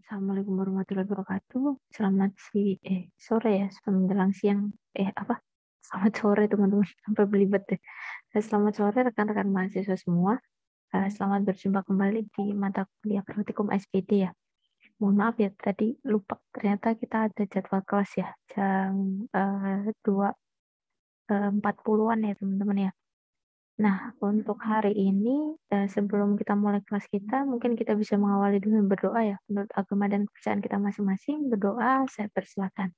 Assalamualaikum warahmatullahi wabarakatuh. Selamat sore ya, menjelang siang. Apa? Selamat sore teman-teman. Sampai belibet deh. Selamat sore rekan-rekan mahasiswa semua. Selamat berjumpa kembali di mata kuliah praktikum SPD ya. Mohon maaf ya, tadi lupa. Ternyata kita ada jadwal kelas ya, jam 2.40-an ya teman-teman ya. Nah, untuk hari ini, sebelum kita mulai kelas kita, mungkin kita bisa mengawali dengan berdoa ya. Menurut agama dan kepercayaan kita masing-masing, berdoa, saya persilakan.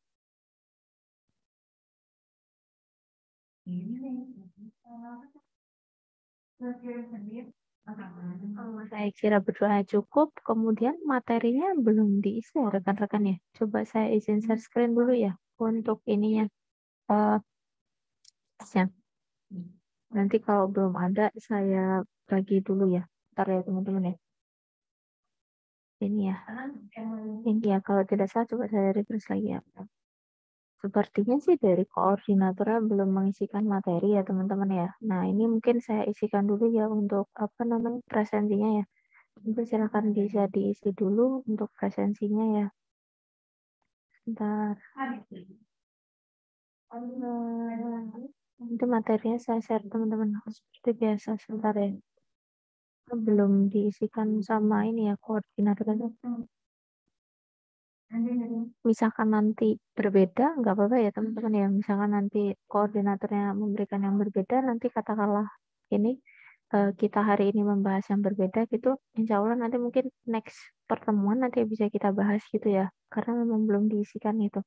Saya kira berdoa cukup, kemudian materinya belum diisi ya rekan-rekan ya. Coba saya izin share screen dulu ya, untuk ininya. eh, ya. Nanti kalau belum ada, saya bagi dulu ya. Ntar ya teman-teman ya. Ini ya. Ini ya, kalau tidak salah coba saya refresh lagi ya. Sepertinya sih dari koordinatornya belum mengisikan materi ya teman-teman ya. Nah ini mungkin saya isikan dulu ya untuk apa namanya presensinya ya. Itu silakan bisa diisi dulu untuk presensinya ya. Bentar. Itu materinya saya share teman-teman seperti biasa sebentar ya. Belum diisikan sama ini ya koordinatornya. Misalkan nanti berbeda, nggak apa-apa ya teman-teman ya. Misalkan nanti koordinatornya memberikan yang berbeda, nanti katakanlah ini kita hari ini membahas yang berbeda gitu, insya Allah nanti mungkin next pertemuan nanti bisa kita bahas gitu ya. Karena memang belum diisikan itu.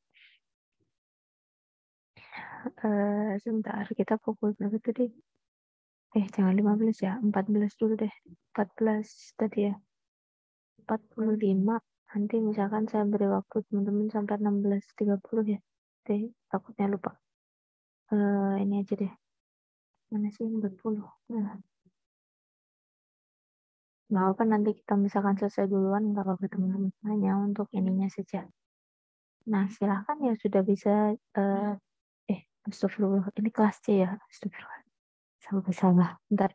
Sebentar, kita pukul berapa tadi? Jangan 15 ya, 14 dulu deh. 14 tadi ya. 45. Nanti misalkan saya beri waktu teman-teman sampai 16.30 ya. Takutnya lupa. Ini aja deh. Mana sih 40? Nah, nggak apa nanti kita misalkan selesai duluan, nggak apa-apa teman-teman. Hanya untuk ininya saja. Nah, silahkan ya sudah bisa. Uh, Astagfirullah. Ini kelas C ya. Astagfirullah. Salah. Bentar.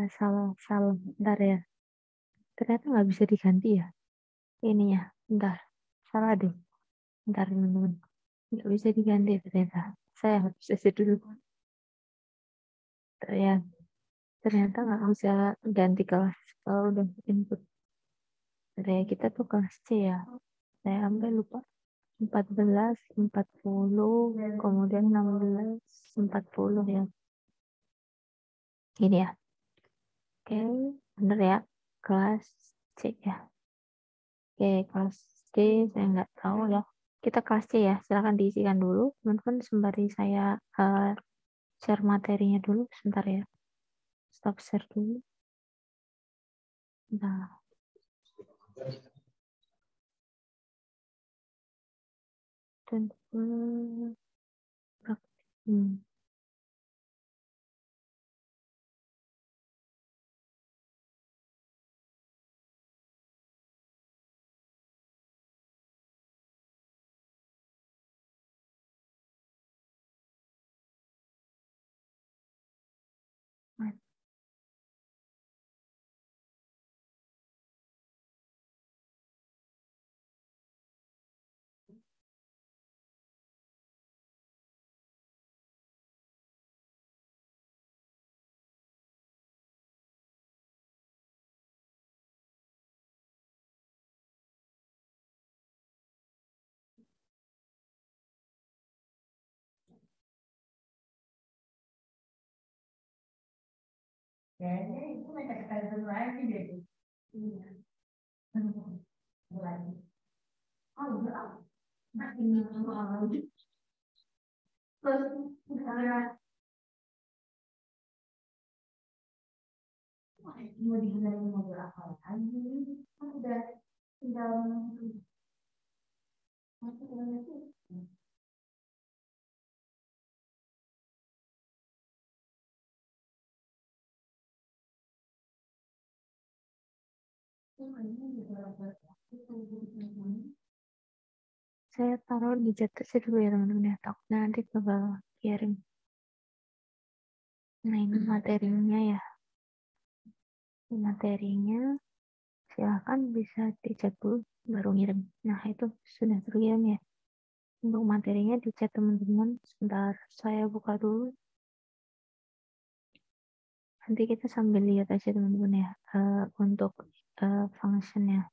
Salah. Bentar ya. Ternyata nggak bisa diganti ya. Ininya. Bentar. Salah deh. Bentar teman-teman. Nggak bisa diganti ternyata. Saya harus isi dulu. Ya, ternyata nggak bisa ganti kelas kalau udah input. Kayak kita tuh kelas C ya. Saya ambil lupa. 14, 40, kemudian 16, 40 ya. Ini ya. Oke, bener ya. Kelas C ya. Oke, kelas C saya nggak tahu ya. Kita kelas C ya. Silakan diisikan dulu. Teman-teman sembari saya share materinya dulu. Sebentar ya. Stop share dulu. Nah, dan kayaknya itu mereka ketahuan lagi deh. Iya. Lagi. Oh enggak. Nah ini lagi. Terus misalnya mau digunakan mobil apa lagi? Kan udah tinggal masuk ke saya taruh di chat dulu ya teman-teman ya. Takutnya nanti bakal kirim. Nah ini materinya ya. Materinya silahkan bisa dicek dulu baru ngirim. Nah, itu sudah terkirim ya. Untuk materinya dicek teman-teman. Sebentar, saya buka dulu. Nanti kita sambil lihat aja teman-teman ya. Untuk functionnya.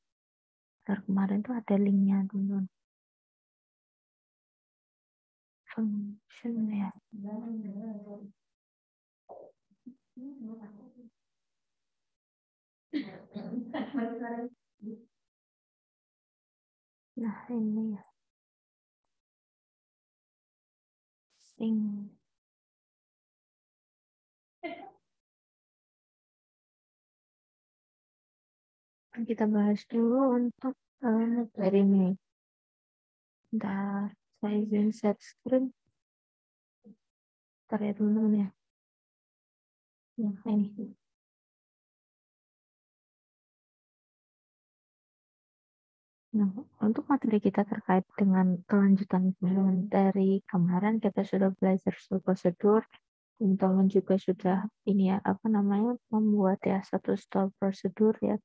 Kemarin tuh ada linknya teman-teman. Function ya. Nah, ini ya. Kita bahas dulu untuk materi ini. Bentar, saya izin set screen. Bentar ya teman-teman ya. Nah, ini. Nah, untuk materi kita terkait dengan kelanjutan dari kemarin kita sudah belajar prosedur, teman-teman juga sudah ini ya membuat ya satu stop prosedur ya,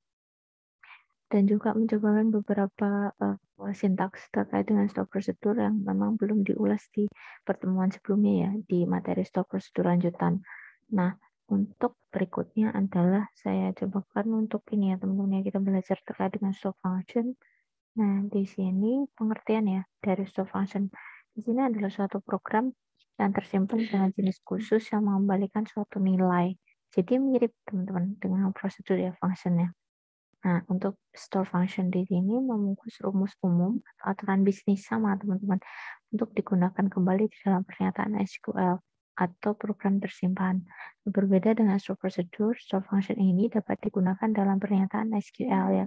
dan juga mencobakan beberapa sintaks terkait dengan stop prosedur yang memang belum diulas di pertemuan sebelumnya ya di materi stop prosedur lanjutan. Nah, untuk berikutnya adalah saya cobakan untuk ini ya teman-teman ya, kita belajar terkait dengan stop function. Nah, di sini pengertian ya dari stop function. Di sini adalah suatu program yang tersimpan dengan jenis khusus yang mengembalikan suatu nilai. Jadi mirip teman-teman dengan prosedur ya functionnya. Nah, untuk store function di sini membungkus rumus umum atau aturan bisnis sama teman-teman untuk digunakan kembali di dalam pernyataan SQL atau program tersimpan. Berbeda dengan store prosedur, store function ini dapat digunakan dalam pernyataan SQL ya.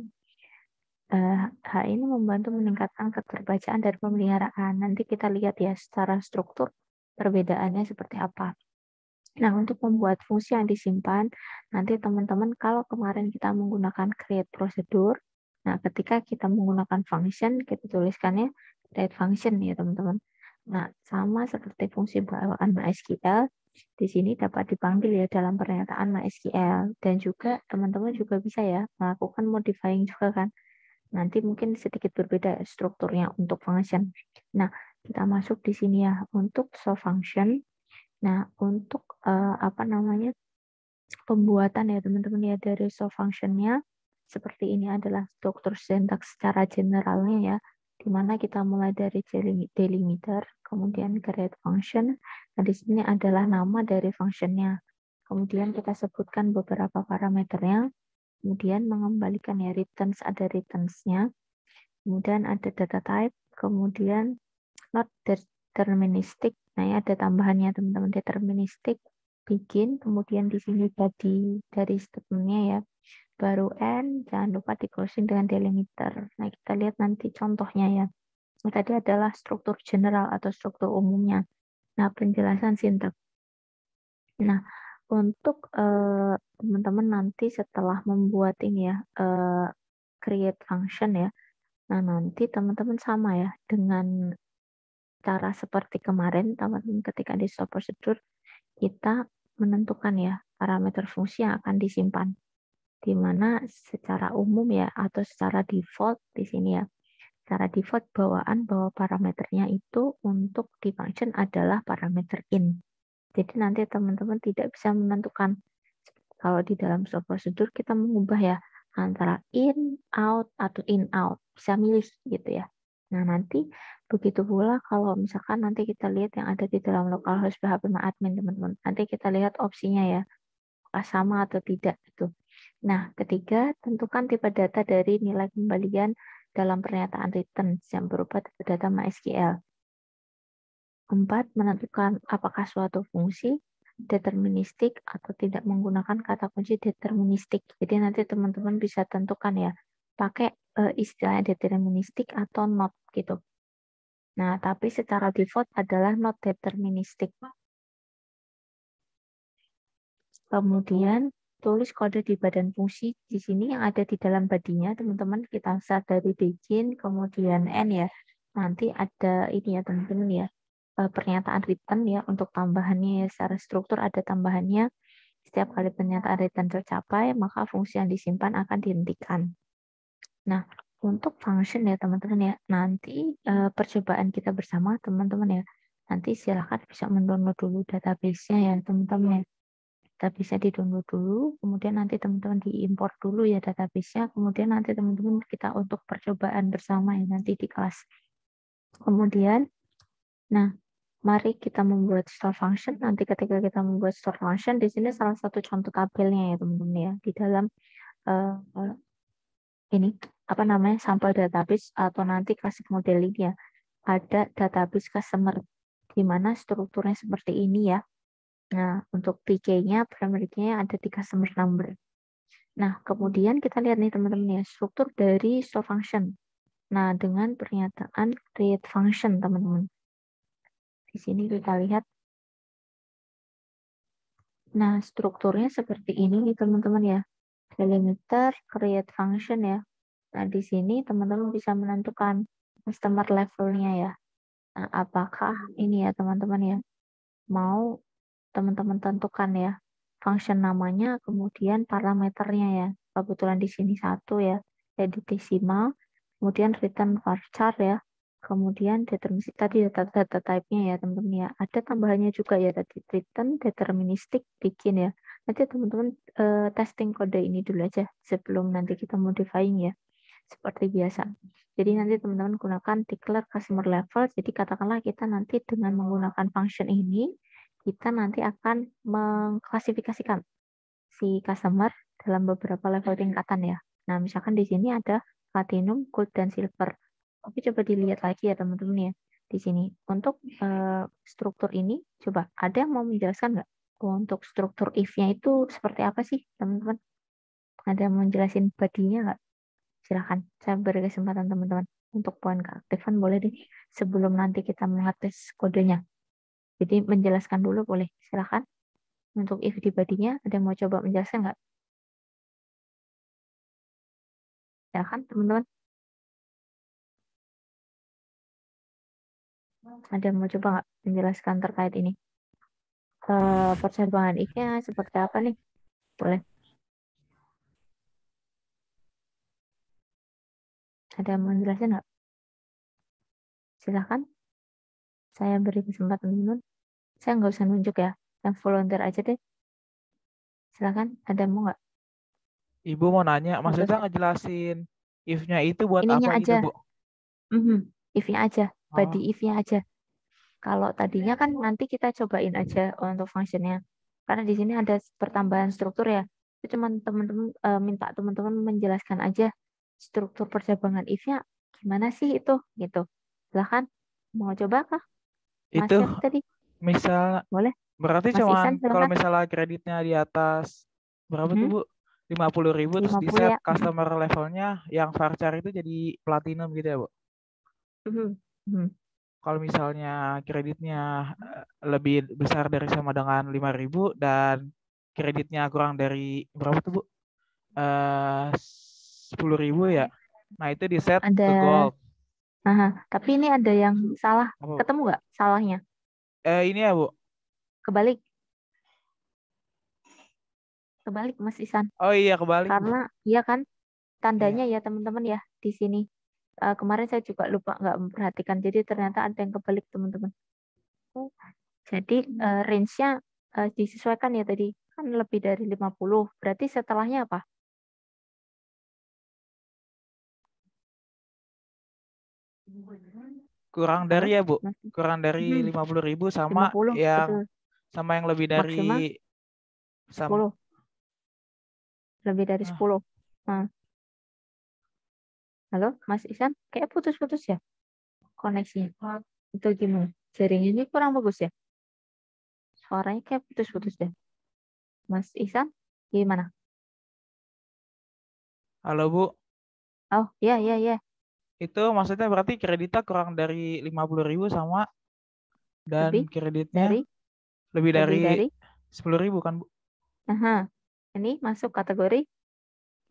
Hal ini membantu meningkatkan keterbacaan dan pemeliharaan. Nanti kita lihat ya secara struktur perbedaannya seperti apa. Nah, untuk membuat fungsi yang disimpan, nanti teman-teman kalau kemarin kita menggunakan create prosedur, nah ketika kita menggunakan function, kita tuliskannya create function ya teman-teman. Nah, sama seperti fungsi bawaan MySQL, di sini dapat dipanggil ya dalam pernyataan MySQL. Dan juga teman-teman juga bisa ya melakukan modifying juga kan. Nanti mungkin sedikit berbeda strukturnya untuk function. Nah, kita masuk di sini ya untuk show function. Nah, untuk pembuatan ya teman-teman ya dari show functionnya seperti ini adalah struktur sintaks secara generalnya ya, di mana kita mulai dari delimiter, kemudian create function. Nah, di sini adalah nama dari functionnya. Kemudian kita sebutkan beberapa parameternya, kemudian mengembalikan ya returns, ada returns-nya, kemudian ada data type, kemudian not deterministic. Nah, ini ada tambahannya teman-teman, deterministic begin, kemudian di sini tadi dari statementnya ya, baru end, jangan lupa di closing dengan delimiter. Nah, kita lihat nanti contohnya ya. Ini tadi adalah struktur general atau struktur umumnya. Nah, penjelasan sintaks. Nah, untuk teman-teman nanti setelah membuat ini ya, create function ya, nah nanti teman-teman sama ya dengan cara seperti kemarin, teman-teman ketika di stop prosedur, kita menentukan ya parameter fungsi yang akan disimpan. Di mana secara umum ya atau secara default di sini ya, secara default bawaan bahwa parameternya itu untuk di function adalah parameter in. Jadi nanti teman-teman tidak bisa menentukan kalau di dalam stop prosedur kita mengubah ya antara in, out, atau in, out. Bisa milih gitu ya. Nah, nanti begitu pula kalau misalkan nanti kita lihat yang ada di dalam localhost PHP admin teman-teman. Nanti kita lihat opsinya ya, apakah sama atau tidak itu. Nah, ketiga, tentukan tipe data dari nilai kembalian dalam pernyataan return yang berupa data MySQL. 4, menentukan apakah suatu fungsi deterministik atau tidak menggunakan kata kunci deterministik. Jadi nanti teman-teman bisa tentukan ya, pakai istilahnya deterministik atau not gitu. Nah, tapi secara default adalah not deterministik. Kemudian tulis kode di badan fungsi di sini yang ada di dalam bodinya, teman-teman kita start dari begin, kemudian end ya. Nanti ada ini ya teman-teman ya, pernyataan return ya untuk tambahannya ya, secara struktur ada tambahannya. Setiap kali pernyataan return tercapai, maka fungsi yang disimpan akan dihentikan. Nah, untuk function ya teman-teman ya, nanti percobaan kita bersama teman-teman ya, nanti silakan bisa mendownload dulu database-nya ya teman-teman ya. Kita bisa di-download dulu, kemudian nanti teman-teman diimport dulu ya database-nya, kemudian nanti teman-teman kita untuk percobaan bersama ya nanti di kelas. Kemudian, nah, mari kita membuat store function. Nanti ketika kita membuat store function, di sini salah satu contoh tabelnya ya teman-teman ya, di dalam ini apa namanya sampel database atau nanti classic modeling ya, ada database customer di mana strukturnya seperti ini ya. Nah, untuk PK-nya, primary key-nya ada di customer number. Nah, kemudian kita lihat nih teman-teman ya, struktur dari store function. Nah, dengan pernyataan create function, teman-teman. Di sini kita lihat. Nah, strukturnya seperti ini nih teman-teman ya. Delimiter, create function ya. Nah, di sini teman-teman bisa menentukan customer levelnya ya. Nah, apakah ini ya teman-teman ya, mau teman-teman tentukan ya function namanya, kemudian parameternya ya. Kebetulan di sini satu ya, jadi desimal, kemudian return varchar ya, kemudian deterministik tadi data type-nya ya teman-teman ya. Ada tambahannya juga ya tadi return deterministik bikin ya. Nanti teman-teman testing kode ini dulu aja sebelum nanti kita modifying ya. Seperti biasa. Jadi nanti teman-teman gunakan declare customer level. Jadi katakanlah kita nanti dengan menggunakan function ini, kita nanti akan mengklasifikasikan si customer dalam beberapa level tingkatan ya. Nah, misalkan di sini ada platinum, gold, dan silver. Oke, coba dilihat lagi ya teman-teman ya. Di sini untuk struktur ini, coba ada yang mau menjelaskan nggak? Untuk struktur if-nya itu seperti apa sih teman-teman? Ada yang mau jelasin body-nya nggak? Silahkan, saya beri kesempatan teman-teman untuk poin keaktifan boleh deh sebelum nanti kita mengetes kodenya. Jadi menjelaskan dulu boleh, silahkan. Untuk if di body-nya, ada yang mau coba menjelaskan nggak? Silahkan teman-teman. Ada yang mau coba nggak menjelaskan terkait ini? Percobaan if-nya seperti apa nih? Boleh. Ada yang mau menjelaskan nggak? Silahkan. Saya beri kesempatan teman-teman. Saya nggak usah nunjuk ya. Yang volunteer aja deh. Silahkan. Ada yang mau nggak? Ibu mau nanya, Nggak maksudnya usah. ngejelasin if-nya itu buat Ininya apa gitu, aja. Bu? If-nya aja. Oh, Body if-nya aja. Kalau tadinya kan nanti kita cobain aja untuk fungsinya. Karena di sini ada pertambahan struktur ya. Itu cuma teman-teman minta teman-teman menjelaskan aja struktur percabangan if-nya gimana sih itu gitu. Silahkan. Mau coba kah? Mas itu Feb tadi? misal Boleh. berarti Mas cuman Isan kalau silahkan. misalnya kreditnya di atas berapa tuh, Mhm, Bu? 50.000 terus di 50 set ya. customer levelnya yang varchar itu jadi platinum gitu ya, Bu? Mhm, mhm. Kalau misalnya kreditnya lebih besar dari sama dengan 5.000 dan kreditnya kurang dari berapa tuh, Bu? 10.000 ya. Nah, itu di set Ada, ke gold. aha. Tapi ini ada yang salah. Apa, Bu? Ketemu nggak salahnya? Ini ya, Bu. Kebalik, kebalik Mas Isan. Oh iya, kebalik, Bu. Karena iya kan Iya. tandanya ya teman-teman ya di sini. Kemarin saya juga lupa nggak memperhatikan. Jadi ternyata ada yang kebalik teman-teman. Oh, jadi range-nya disesuaikan ya tadi. Kan lebih dari 50. Berarti setelahnya apa? Kurang dari Halo? ya, Bu. Masih? Kurang dari Hmm, 50.000 50, betul. sama yang lebih dari Maksimal sam 10. Lebih dari ah, 10. Nah, halo Mas Isan? Kayak putus-putus ya koneksinya. Itu gimana? Jaringan ini kurang bagus ya? Suaranya kayak putus-putus deh. Mas Isan, gimana? halo, Bu. Oh, ya, ya, ya. Itu maksudnya berarti kreditnya kurang dari 50.000 sama dan Lebih kreditnya dari, lebih dari lebih dari. 10.000 kan, Bu? Aha. Ini masuk kategori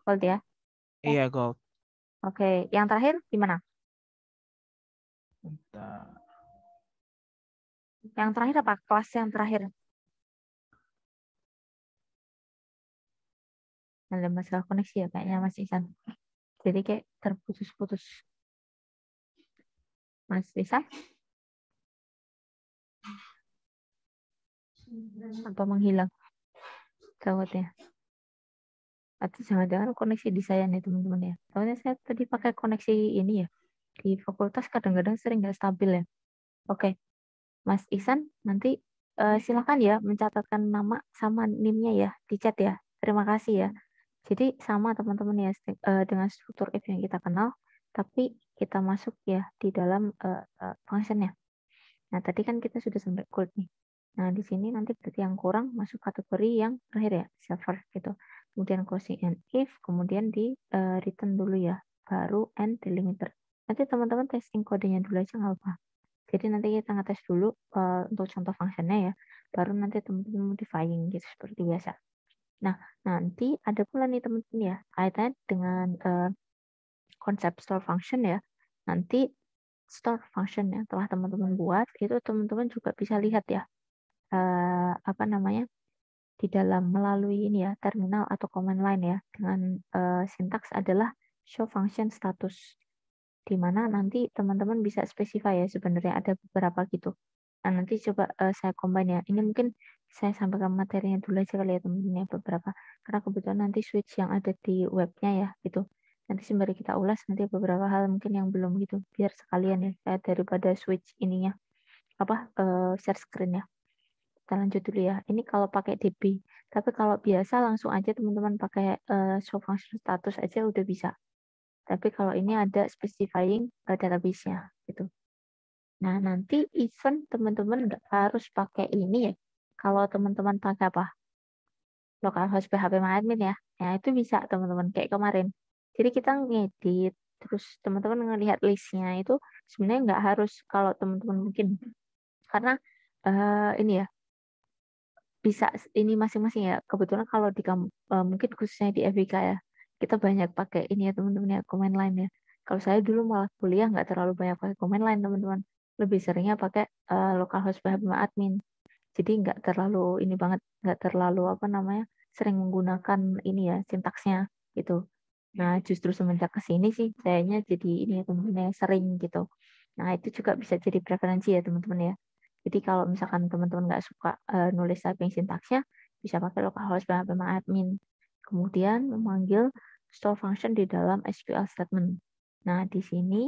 gold ya. Iya, gold. Oke, yang terakhir gimana? Bentar. Yang terakhir apa? Kelas yang terakhir. Ada masalah koneksi ya kayaknya Mas Isan. Jadi kayak terputus-putus. Mas Isan? Atau menghilang gawatnya? Atau jangan-jangan koneksi di saya nih teman-teman ya. Soalnya saya tadi pakai koneksi ini ya. Di fakultas kadang-kadang sering nggak stabil ya. Oke, Mas Ihsan nanti silakan ya mencatatkan nama sama NIM-nya ya di chat ya. Terima kasih ya. Jadi sama teman-teman ya dengan struktur if yang kita kenal, tapi kita masuk ya di dalam function-nya. Nah, tadi kan kita sudah sampai code nih. Nah, di sini nanti berarti yang kurang masuk kategori yang terakhir ya, server gitu. Kemudian closing and if, kemudian di return dulu ya, baru and delimiter. Nanti teman-teman testing kodenya dulu aja nggak apa. Jadi nanti kita ngetes dulu untuk contoh fungsinya ya, baru nanti teman-teman modifying gitu seperti biasa. Nah, nanti ada pula nih teman-teman ya, kaitannya dengan konsep store function ya. Nanti store function yang telah teman-teman buat itu teman-teman juga bisa lihat ya apa namanya di dalam melalui ini ya terminal atau command line ya dengan sintaks adalah show function status di mana nanti teman-teman bisa specify ya sebenarnya ada beberapa gitu. Nah, nanti coba saya combine ya. Ini mungkin saya sampaikan materinya dulu aja kali ya teman-teman ya beberapa. Karena kebetulan nanti switch yang ada di webnya ya gitu. Nanti sembari kita ulas nanti beberapa hal mungkin yang belum gitu. Biar sekalian ya daripada switch ininya apa share screen ya. Kita lanjut dulu ya. Ini kalau pakai DB. Tapi kalau biasa langsung aja teman-teman pakai show function status aja udah bisa. Tapi kalau ini ada specifying database-nya gitu. Nah, nanti event teman-teman nggak harus pakai ini ya. Kalau teman-teman pakai apa? Localhost PHP admin ya. Ya, itu bisa teman-teman kayak kemarin. Jadi kita ngedit, terus teman-teman ngelihat listnya itu sebenarnya nggak harus kalau teman-teman mungkin. Karena ini ya, bisa ini masing-masing ya. Kebetulan kalau di mungkin khususnya di FIK ya, kita banyak pakai ini ya teman-teman ya, command line ya. Kalau saya dulu malah kuliah nggak terlalu banyak pakai command line teman-teman. Lebih seringnya pakai localhost PHP admin. Jadi nggak terlalu ini banget, nggak terlalu apa namanya, sering menggunakan ini ya sintaksnya gitu. Nah, justru semenjak ke sini sih kayaknya jadi ini ya teman-teman yang sering gitu. Nah, itu juga bisa jadi preferensi ya teman-teman ya. Jadi kalau misalkan teman-teman nggak suka nulis typing sintaksnya, bisa pakai localhost PHP admin. Kemudian memanggil store function di dalam SQL statement. Nah, di sini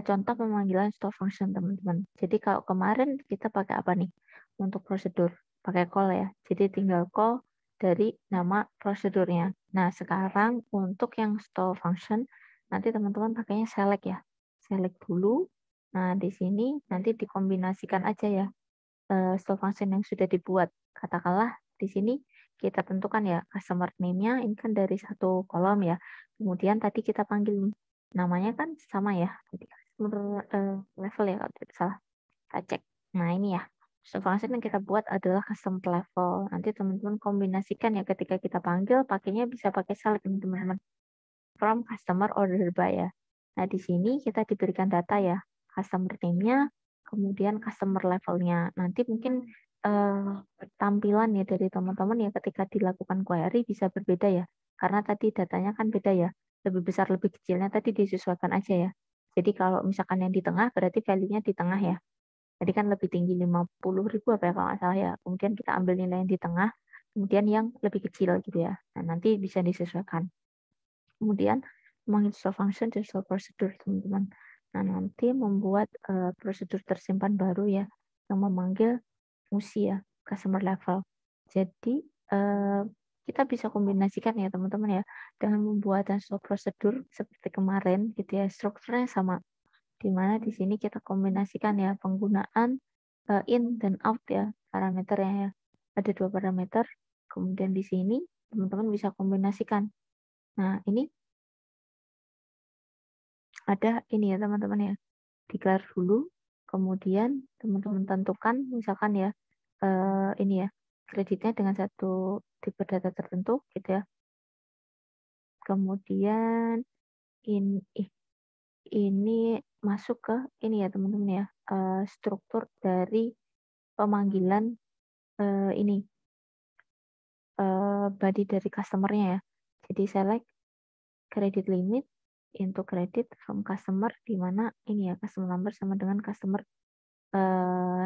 contoh pemanggilan store function teman-teman. Jadi kalau kemarin kita pakai apa nih untuk prosedur? Pakai call ya. Jadi tinggal call dari nama prosedurnya. Nah, sekarang untuk yang store function nanti teman-teman pakainya select ya. Select dulu. Nah, di sini nanti dikombinasikan aja ya store function yang sudah dibuat. Katakanlah di sini kita tentukan ya customer name-nya ini kan dari satu kolom ya. Kemudian tadi kita panggil nih namanya kan sama ya. Jadi customer level ya kalau tidak salah. Kita cek. Nah ini ya. Store function yang kita buat adalah custom level. Nanti teman-teman kombinasikan ya ketika kita panggil pakainya bisa pakai select teman-teman. From customer order by ya. Nah di sini kita diberikan data ya. Customer name-nya, kemudian customer level-nya. Nanti mungkin tampilan ya dari teman-teman ya ketika dilakukan query bisa berbeda ya. Karena tadi datanya kan beda ya. Lebih besar, lebih kecilnya tadi disesuaikan aja ya. Jadi kalau misalkan yang di tengah berarti value-nya di tengah ya. Jadi kan lebih tinggi 50.000 apa ya kalau nggak salah ya. Kemudian kita ambil nilai yang di tengah, kemudian yang lebih kecil gitu ya. Nah, nanti bisa disesuaikan. Kemudian memanggil store function dan store procedure teman-teman. Nah, nanti membuat prosedur tersimpan baru ya yang memanggil fungsi ya customer level. Jadi kita bisa kombinasikan ya teman-teman ya dengan pembuatan store prosedur seperti kemarin gitu ya, strukturnya sama. Di mana di sini kita kombinasikan ya penggunaan in dan out ya parameternya ya. Ada 2 parameter. Kemudian di sini teman-teman bisa kombinasikan. Nah, ini ada ini ya teman-teman ya. Declare dulu, kemudian teman-teman tentukan misalkan ya ini ya kreditnya dengan satu tipe data tertentu gitu ya. Kemudian ini masuk ke ini ya teman-teman ya struktur dari pemanggilan ini body dari customer-nya ya. Jadi select credit limit into credit from customer, di mana ini ya customer number sama dengan customer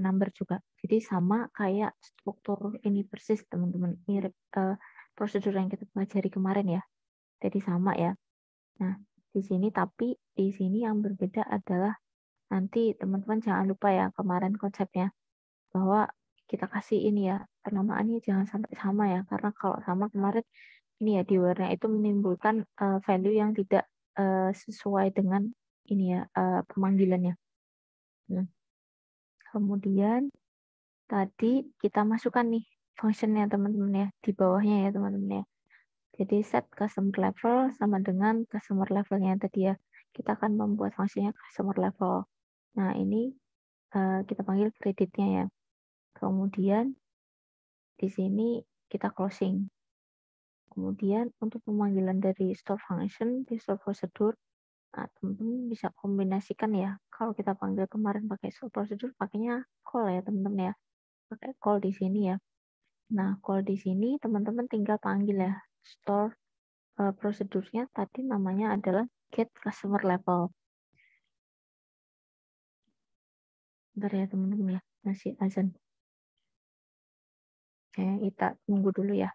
number juga. Jadi sama kayak struktur ini persis teman-teman, mirip prosedur yang kita pelajari kemarin ya. Jadi sama ya. Nah, di sini tapi di sini yang berbeda adalah nanti teman-teman jangan lupa ya kemarin konsepnya bahwa kita kasih ini ya penamaannya jangan sampai sama ya, karena kalau sama kemarin ini ya di warna itu menimbulkan value yang tidak sesuai dengan ini ya pemanggilannya. Nah, kemudian tadi kita masukkan nih functionnya teman-teman ya di bawahnya ya teman-teman ya. Jadi set customer level sama dengan customer levelnya tadi ya. Kita akan membuat fungsinya customer level. Nah ini kita panggil kreditnya ya. Kemudian di sini kita closing. Kemudian untuk pemanggilan dari store function di store procedure, nah, teman-teman bisa kombinasikan ya. Kalau kita panggil kemarin pakai store procedure, pakainya call ya teman-teman ya. Pakai call di sini ya. Nah, call di sini teman-teman tinggal panggil ya. Store prosedurnya tadi namanya adalah get customer level. Bentar ya teman-teman ya, masih azan. Kita tunggu dulu ya.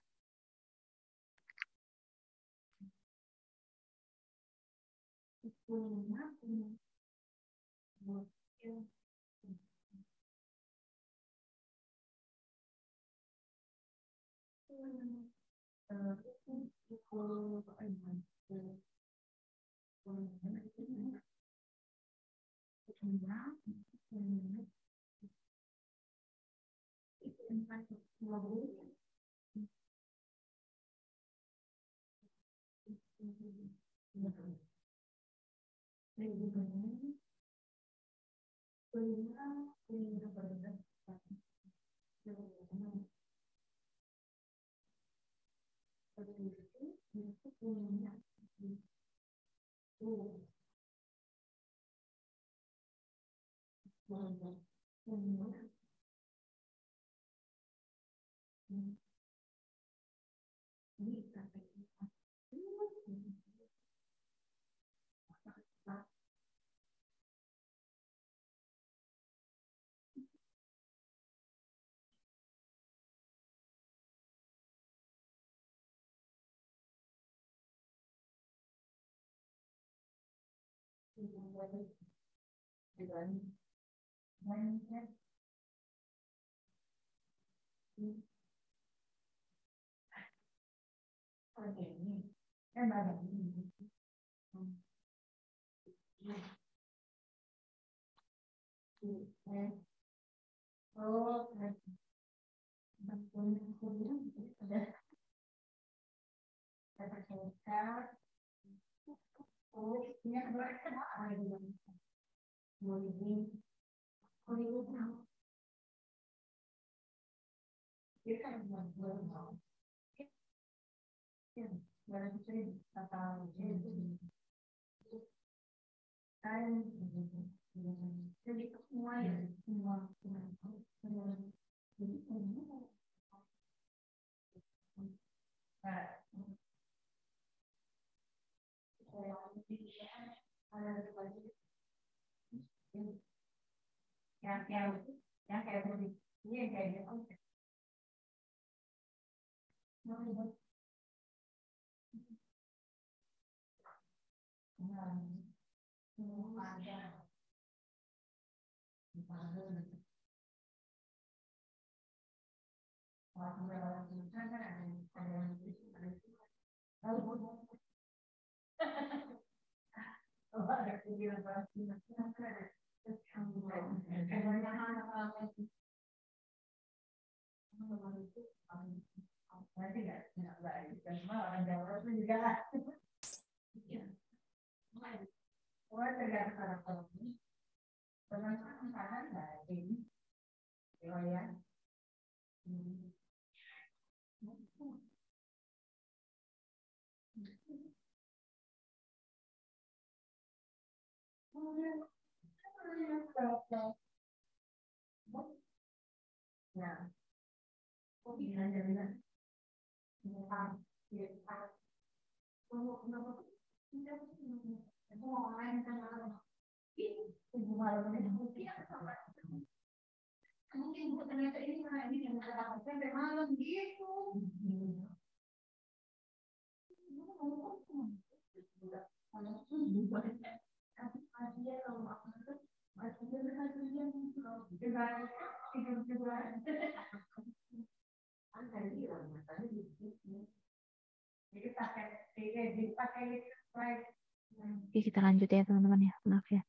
Oke, kita lanjut ya teman-teman ya, maaf ya.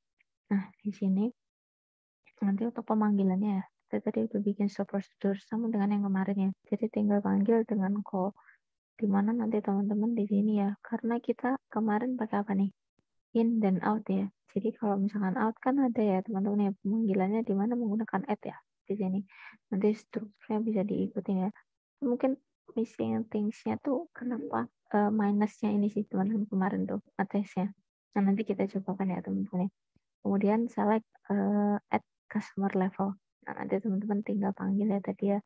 Nah, di sini nanti untuk pemanggilannya ya, kita tadi udah bikin stop prosedur sama dengan yang kemarin ya. Jadi tinggal panggil dengan call. Di mana nanti teman-teman di sini ya, karena kita kemarin pakai apa nih? In dan out ya. Jadi kalau misalkan out kan ada ya teman-teman ya, pemanggilannya di mana menggunakan add ya di sini. Nanti strukturnya bisa diikuti ya. Mungkin missing things-nya tuh kenapa minusnya ini sih teman-teman kemarin tuh attach-nya. Nah, nanti kita cobakan ya teman-teman ya. Kemudian select add customer level. Nah, nanti teman-teman tinggal panggil ya tadi ya,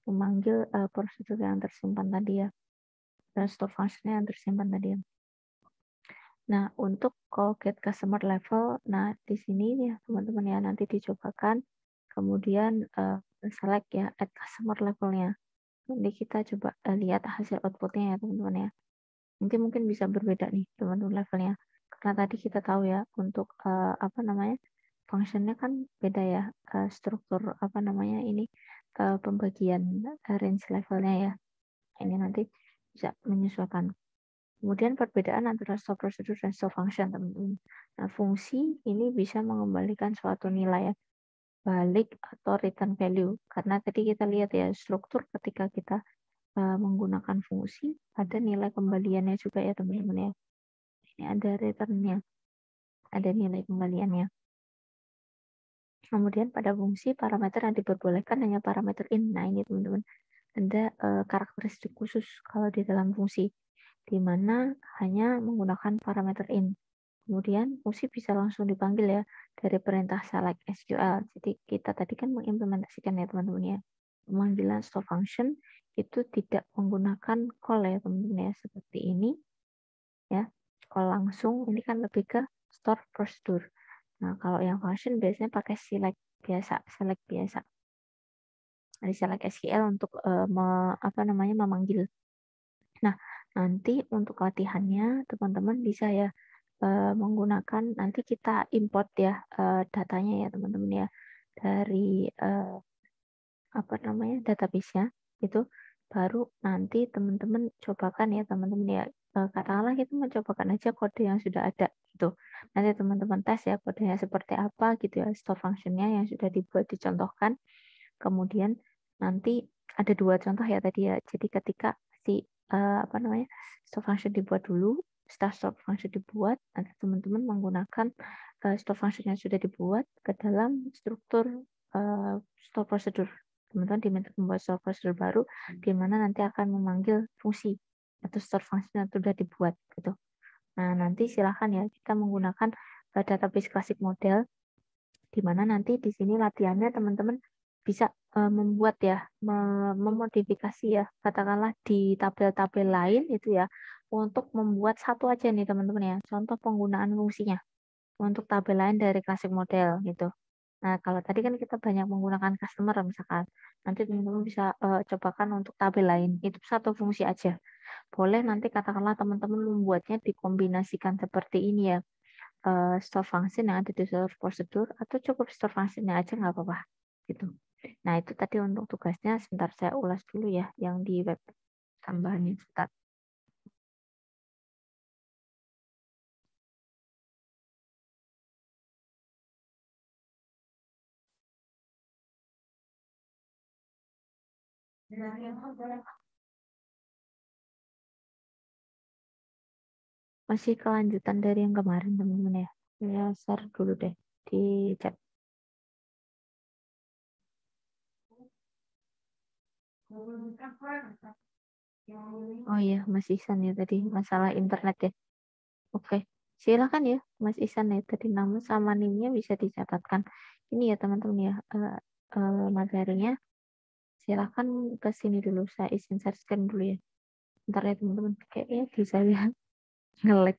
memanggil prosedur yang tersimpan tadi ya, dan store function-nya yang tersimpan tadi ya. Nah, untuk call get customer level, nah di sini ya teman-teman ya, nanti dicobakan, kemudian select ya add customer level-nya. Nanti kita coba lihat hasil output-nya ya teman-teman ya. Nanti mungkin bisa berbeda nih teman-teman levelnya. Karena tadi kita tahu ya untuk apa namanya, functionnya kan beda ya, struktur apa namanya ini pembagian range levelnya ya. Ini nanti bisa menyesuaikan. Kemudian perbedaan antara stop procedure dan stop function teman-teman. Nah, fungsi ini bisa mengembalikan suatu nilai ya, balik atau return value. Karena tadi kita lihat ya struktur ketika kita menggunakan fungsi ada nilai kembaliannya juga ya teman-teman ya. Ini ada returnnya, ada nilai kembaliannya. Kemudian pada fungsi parameter yang diperbolehkan hanya parameter in. Nah ini teman-teman ada karakteristik khusus kalau di dalam fungsi, di mana hanya menggunakan parameter in. Kemudian fungsi bisa langsung dipanggil ya dari perintah select SQL. Jadi kita tadi kan mengimplementasikan ya teman-teman ya. Pemanggilan stop function itu tidak menggunakan call ya teman-teman ya, seperti ini ya. Call langsung ini kan lebih ke store prosedur. Nah, kalau yang function biasanya pakai select biasa. Ada select SQL untuk memanggil. Nah, nanti untuk latihannya teman-teman bisa ya menggunakan, nanti kita import ya datanya ya teman-teman ya dari database-nya itu, baru nanti teman-teman cobakan ya teman-teman ya, katakanlah kita mencobakan aja kode yang sudah ada gitu. Nanti teman-teman tes ya kodenya seperti apa gitu ya, store function-nya yang sudah dibuat dicontohkan. Kemudian nanti ada 2 contoh ya tadi ya. Jadi ketika si store function dibuat dulu, setelah store function dibuat, nanti teman-teman menggunakan store function yang sudah dibuat ke dalam struktur store procedure. Teman-teman diminta membuat store procedure baru, di mana nanti akan memanggil fungsi atau store function yang sudah dibuat gitu. Nah, nanti silakan ya kita menggunakan database klasik model, di mana nanti di sini latihannya teman-teman bisa membuat ya, memodifikasi ya, katakanlah di tabel-tabel lain itu ya, untuk membuat satu aja nih teman-teman ya, contoh penggunaan fungsinya untuk tabel lain dari klasik model gitu. Nah, kalau tadi kan kita banyak menggunakan customer misalkan, nanti teman-teman bisa cobakan untuk tabel lain, itu satu fungsi aja. Boleh nanti katakanlah teman-teman membuatnya dikombinasikan seperti ini ya, store function yang ada di store prosedur, atau cukup store function-nya aja nggak apa-apa gitu. Nah, itu tadi untuk tugasnya. Sebentar saya ulas dulu ya yang di web tambahannya sebentar. Masih kelanjutan dari yang kemarin teman-teman ya. Saya share dulu deh di chat. Oh iya, Mas Isan ya tadi masalah internet ya. Oke, silakan ya Mas Isan ya, tadi nama sama NIM-nya bisa dicatatkan. Ini ya teman-teman ya, materinya. Silakan ke sini dulu, saya izin share screen dulu ya. Ntar ya teman-teman, kayaknya di saya nge-lag,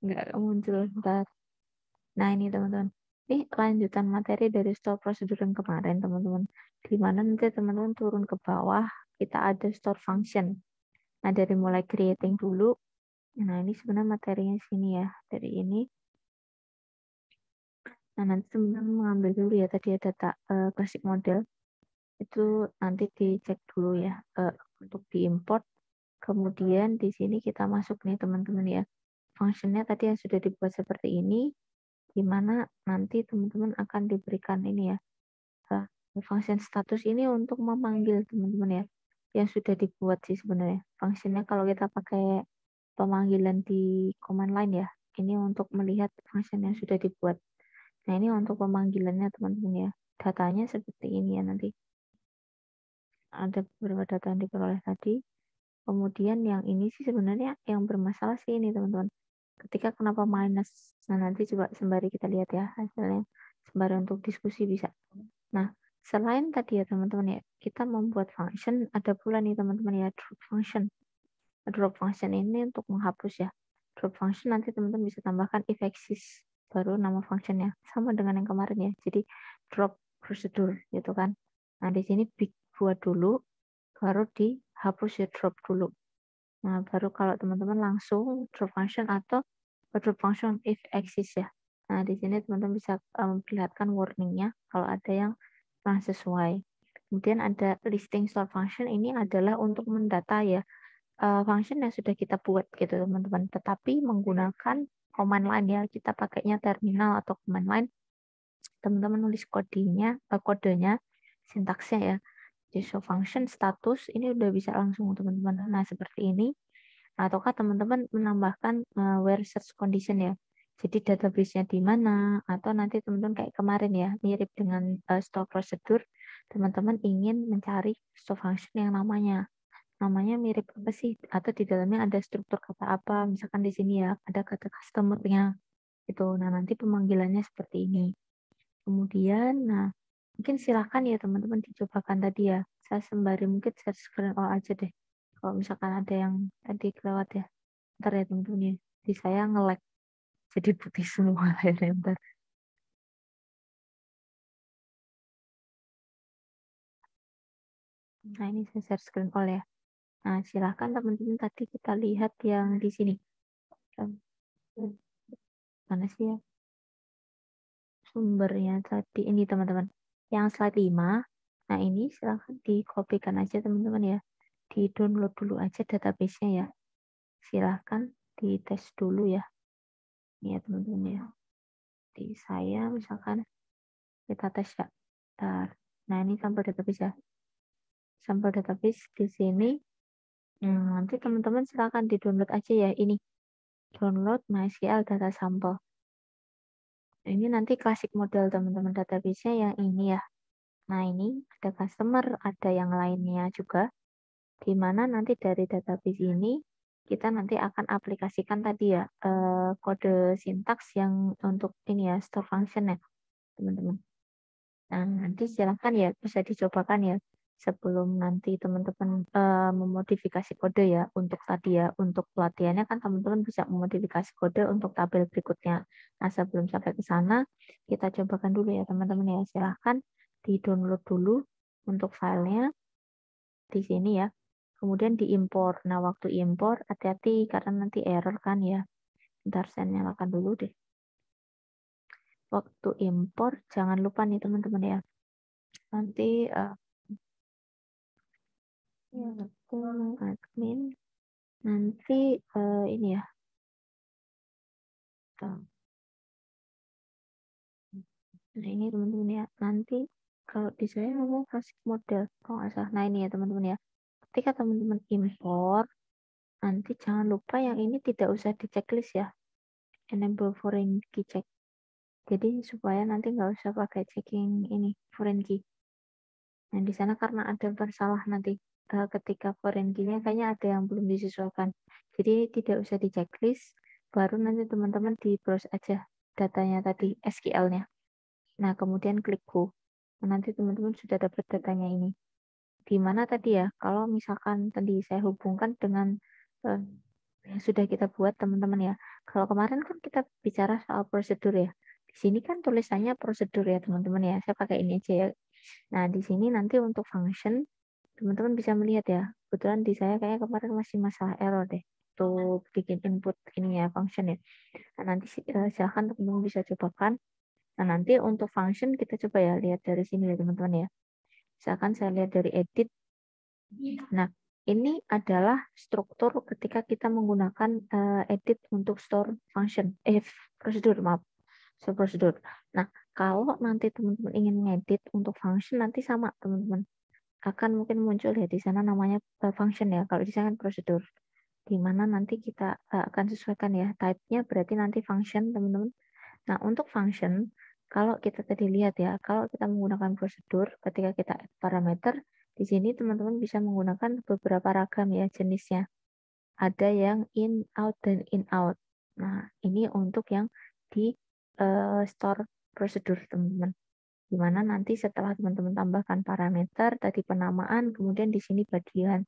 nggak muncul ntar. Nah ini teman-teman, ini lanjutan materi dari store prosedur yang kemarin teman-teman. Di mana nanti teman-teman turun ke bawah, kita ada store function. Nah dari mulai creating dulu, nah ini sebenarnya materinya sini ya, dari ini. Nah nanti teman-teman mengambil dulu ya tadi ya data classic model. Itu nanti dicek dulu ya untuk diimport. Kemudian di sini kita masuk nih teman-teman ya. Functionnya tadi yang sudah dibuat seperti ini, di mana nanti teman-teman akan diberikan ini ya. Function status ini untuk memanggil teman-teman ya. Yang sudah dibuat sih sebenarnya. Functionnya kalau kita pakai pemanggilan di command line ya. Ini untuk melihat function yang sudah dibuat. Nah ini untuk pemanggilannya teman-teman ya. Datanya seperti ini ya nanti. Ada beberapa data yang diperoleh tadi. Kemudian yang ini sih sebenarnya yang bermasalah sih ini teman-teman. Ketika kenapa minus, nah nanti coba sembari kita lihat ya hasilnya. Sembari untuk diskusi bisa. Nah selain tadi ya teman-teman ya, kita membuat function, ada pula nih teman-teman ya drop function. Drop function ini untuk menghapus ya. Drop function nanti teman-teman bisa tambahkan if exist, baru nama functionnya. Sama dengan yang kemarin ya. Jadi drop prosedur gitu kan. Nah di sini buat dulu, baru dihapus ya drop dulu. Nah, baru kalau teman-teman langsung drop function atau drop function if exist ya. Nah, di sini teman-teman bisa memperlihatkan warningnya kalau ada yang kurang sesuai. Kemudian ada listing store function, ini adalah untuk mendata ya function yang sudah kita buat gitu teman-teman. Tetapi menggunakan command line ya, kita pakainya terminal atau command line. Teman-teman nulis kodenya, sintaksnya ya. Jadi show function status ini udah bisa langsung teman-teman. Nah, seperti ini. Ataukah teman-teman menambahkan where search condition ya. Jadi database-nya di mana, atau nanti teman-teman kayak kemarin ya, mirip dengan store procedure, teman-teman ingin mencari store function yang namanya mirip apa sih, atau di dalamnya ada struktur kata apa, misalkan di sini ya, ada kata customer-nya, gitu. Nah, nanti pemanggilannya seperti ini. Kemudian, nah, mungkin silakan ya teman-teman dicobakan tadi ya. Saya sembari mungkin share screen all aja deh. Kalau misalkan ada yang tadi kelewat ya. Ntar ya teman-teman ya. Di saya nge-lag. Jadi putih semua layarnya ntar. Nah ini saya share screen all ya. Nah silakan teman-teman tadi kita lihat yang di sini. Mana sih ya sumbernya tadi. Ini teman-teman. Yang slide 5. Nah ini silahkan dikopikan aja teman-teman ya. Di download dulu aja database-nya ya. Silahkan dites dulu ya. Ini ya teman-teman ya. Di saya misalkan kita tes ya. Bentar. Nah ini sampel database ya. Sampel database di sini. Nanti teman-teman silakan di-download aja ya ini. Download MySQL data sampel. Ini nanti klasik model teman-teman database-nya yang ini ya. Nah ini ada customer, ada yang lainnya juga. Di mana nanti dari database ini kita nanti akan aplikasikan tadi ya kode sintaks yang untuk ini ya store function ya teman-teman. Nah nanti silakan ya bisa dicobakan ya sebelum nanti teman-teman memodifikasi kode ya untuk tadi ya untuk pelatihannya kan teman-teman bisa memodifikasi kode untuk tabel berikutnya. Nah sebelum sampai ke sana kita cobakan dulu ya teman-teman ya silahkan di-download dulu untuk filenya di sini ya. Kemudian diimpor. Nah, waktu impor hati-hati karena nanti error kan ya. Bentar saya nyalakan dulu deh. Waktu impor jangan lupa nih teman-teman ya. Nanti admin nanti ini ya. Nah, ini teman-teman ya. Nanti kalau di saya ngomong klasik model. Kalau nggak salah. Nah, ini ya teman-teman ya. Ketika teman-teman impor, nanti jangan lupa yang ini tidak usah di checklist ya. Enable foreign key check. Jadi supaya nanti nggak usah pakai checking ini foreign key. Nah di sana karena ada bersalah nanti ketika foreign key-nya kayaknya ada yang belum disesuaikan. Jadi tidak usah di checklist, baru nanti teman-teman di browse aja datanya tadi SQL-nya. Nah kemudian klik go. Nah, nanti teman-teman sudah dapat datanya ini. gimana tadi ya, kalau misalkan tadi saya hubungkan dengan yang sudah kita buat teman-teman ya. Kalau kemarin kan kita bicara soal prosedur ya. Di sini kan tulisannya prosedur ya teman-teman ya. Saya pakai ini aja ya. Nah, di sini nanti untuk function, teman-teman bisa melihat ya. Kebetulan di saya kayak kemarin masih masalah error deh. Untuk bikin input ini ya, function ya. Nah, nanti silahkan teman-teman bisa cobakan. Nah, nanti untuk function kita coba ya, lihat dari sini ya teman-teman ya. Misalkan saya lihat dari edit. Nah, ini adalah struktur ketika kita menggunakan edit untuk store function. Prosedur, maaf. So, prosedur. Nah, kalau nanti teman-teman ingin ngedit untuk function, nanti sama teman-teman. Akan mungkin muncul ya di sana namanya function ya. Kalau di sana kan prosedur. Di mana nanti kita akan sesuaikan ya. Type-nya berarti nanti function, teman-teman. Nah, untuk function, kalau kita tadi lihat ya, kalau kita menggunakan prosedur, ketika kita add parameter, di sini teman-teman bisa menggunakan beberapa ragam ya jenisnya. Ada yang in, out, dan in, out. Nah, ini untuk yang di store prosedur, teman-teman. Dimana nanti setelah teman-teman tambahkan parameter, tadi penamaan, kemudian di sini bagian.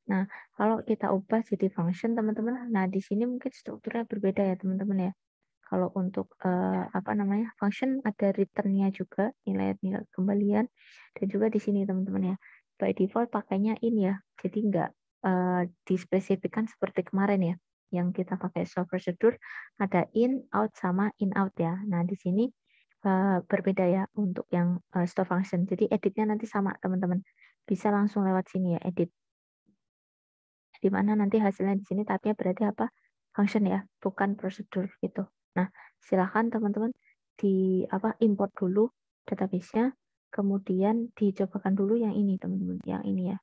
Nah, kalau kita ubah jadi function, teman-teman, nah di sini mungkin strukturnya berbeda ya, teman-teman ya. Kalau untuk apa namanya function ada return-nya juga, nilai-nilai kembalian, dan juga di sini teman-teman ya. By default pakainya in ya, jadi nggak dispesifikan seperti kemarin ya, yang kita pakai show procedure ada in, out sama in out ya. Nah di sini berbeda ya untuk yang store function. Jadi editnya nanti sama teman-teman, bisa langsung lewat sini ya edit. Di mana nanti hasilnya di sini tabnya berarti apa? Function ya, bukan prosedur gitu. Nah, silakan teman-teman di apa import dulu database-nya, kemudian dicobakan dulu yang ini teman-teman, yang ini ya.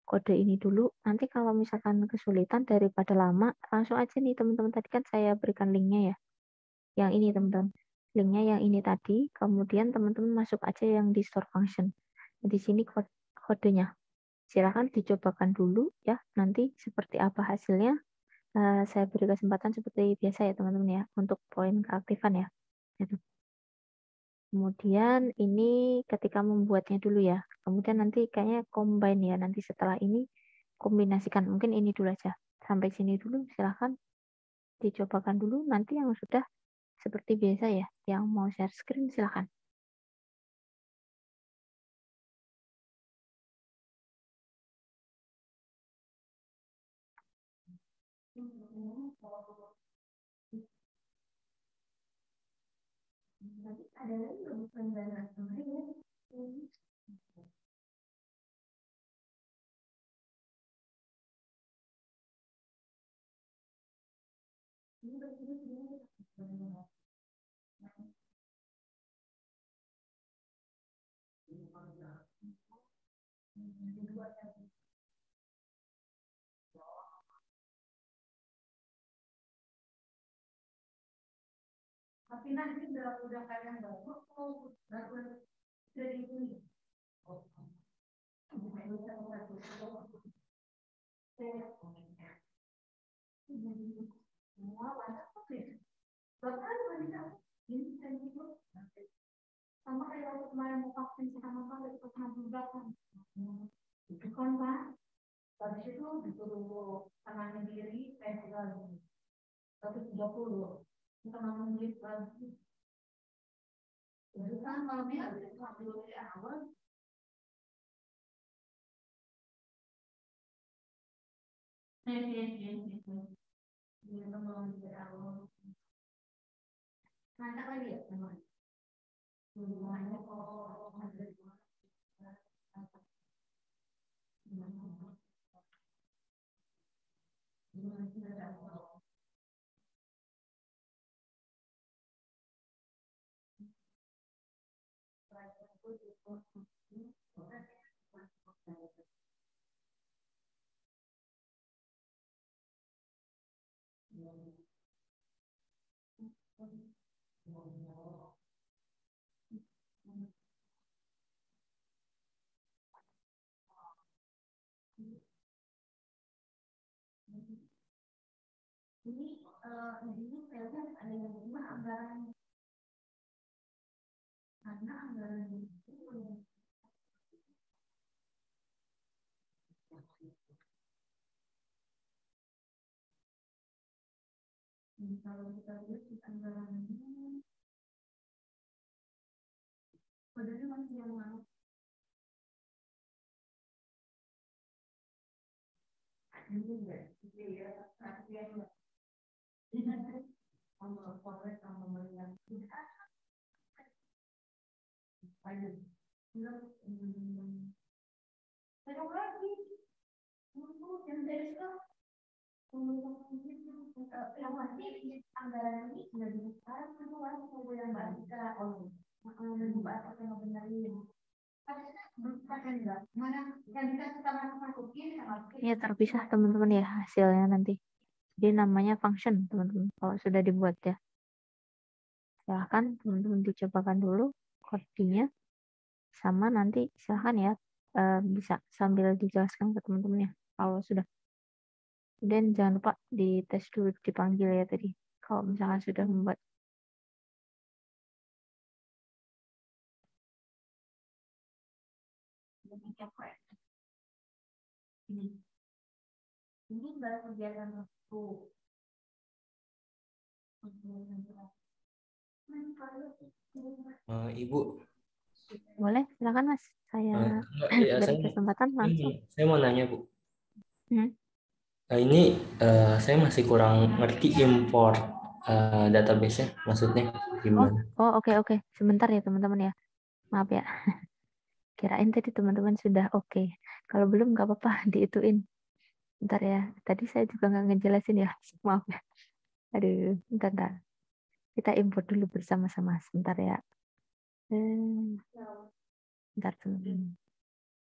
Kode ini dulu. Nanti kalau misalkan kesulitan daripada lama, langsung aja nih teman-teman. Tadi kan saya berikan linknya ya. Yang ini teman-teman. Linknya yang ini tadi, kemudian teman-teman masuk aja yang di store function. Di sini kodenya. Silakan dicobakan dulu ya. Nanti seperti apa hasilnya. Saya beri kesempatan seperti biasa ya teman-teman ya untuk poin keaktifan ya. Gitu. Kemudian ini ketika membuatnya dulu ya. Kemudian nanti kayaknya combine ya. Nanti setelah ini kombinasikan. Mungkin ini dulu aja. Sampai sini dulu silahkan dicobakan dulu. Nanti yang sudah seperti biasa ya. Yang mau share screen silahkan. Ada lagi tapi nanti udah kalian baru dari ini. Sama kayak waktu kemarin mau vaksin sama kali itu juga kan. Itu kan Pak, habis itu disuruh kanan diri, lagi. 130. Kita malam beli lagi. Itu kan malamnya ada dulu dari awal. Dia malam dari awal. Mantap lagi ya teman. Semuanya kalau ada ini filenya ada yang berubah anggaran karena anggaran itu Ya terpisah teman-teman ya hasilnya nanti. Jadi namanya function teman-teman kalau sudah dibuat ya. Silahkan teman-teman dicobakan dulu codingnya sama nanti silahkan ya bisa sambil dijelaskan ke teman-temannya kalau sudah. Dan jangan lupa dites dulu dipanggil ya tadi kalau misalkan sudah membuat. Ini baru kegiatan waktu. Ibu, Boleh, silakan Mas. Saya ya, beri kesempatan langsung. saya mau nanya Bu. Hmm. Ini saya masih kurang ngerti import database-nya, maksudnya gimana? Oke. Sebentar ya teman-teman ya. Maaf ya. Kirain tadi teman-teman sudah oke. Kalau belum nggak apa-apa diituin. Bentar ya. Tadi saya juga nggak ngejelasin ya. Maaf ya. Aduh, bentar. Kita import dulu bersama-sama. Sebentar ya. Bentar teman-teman.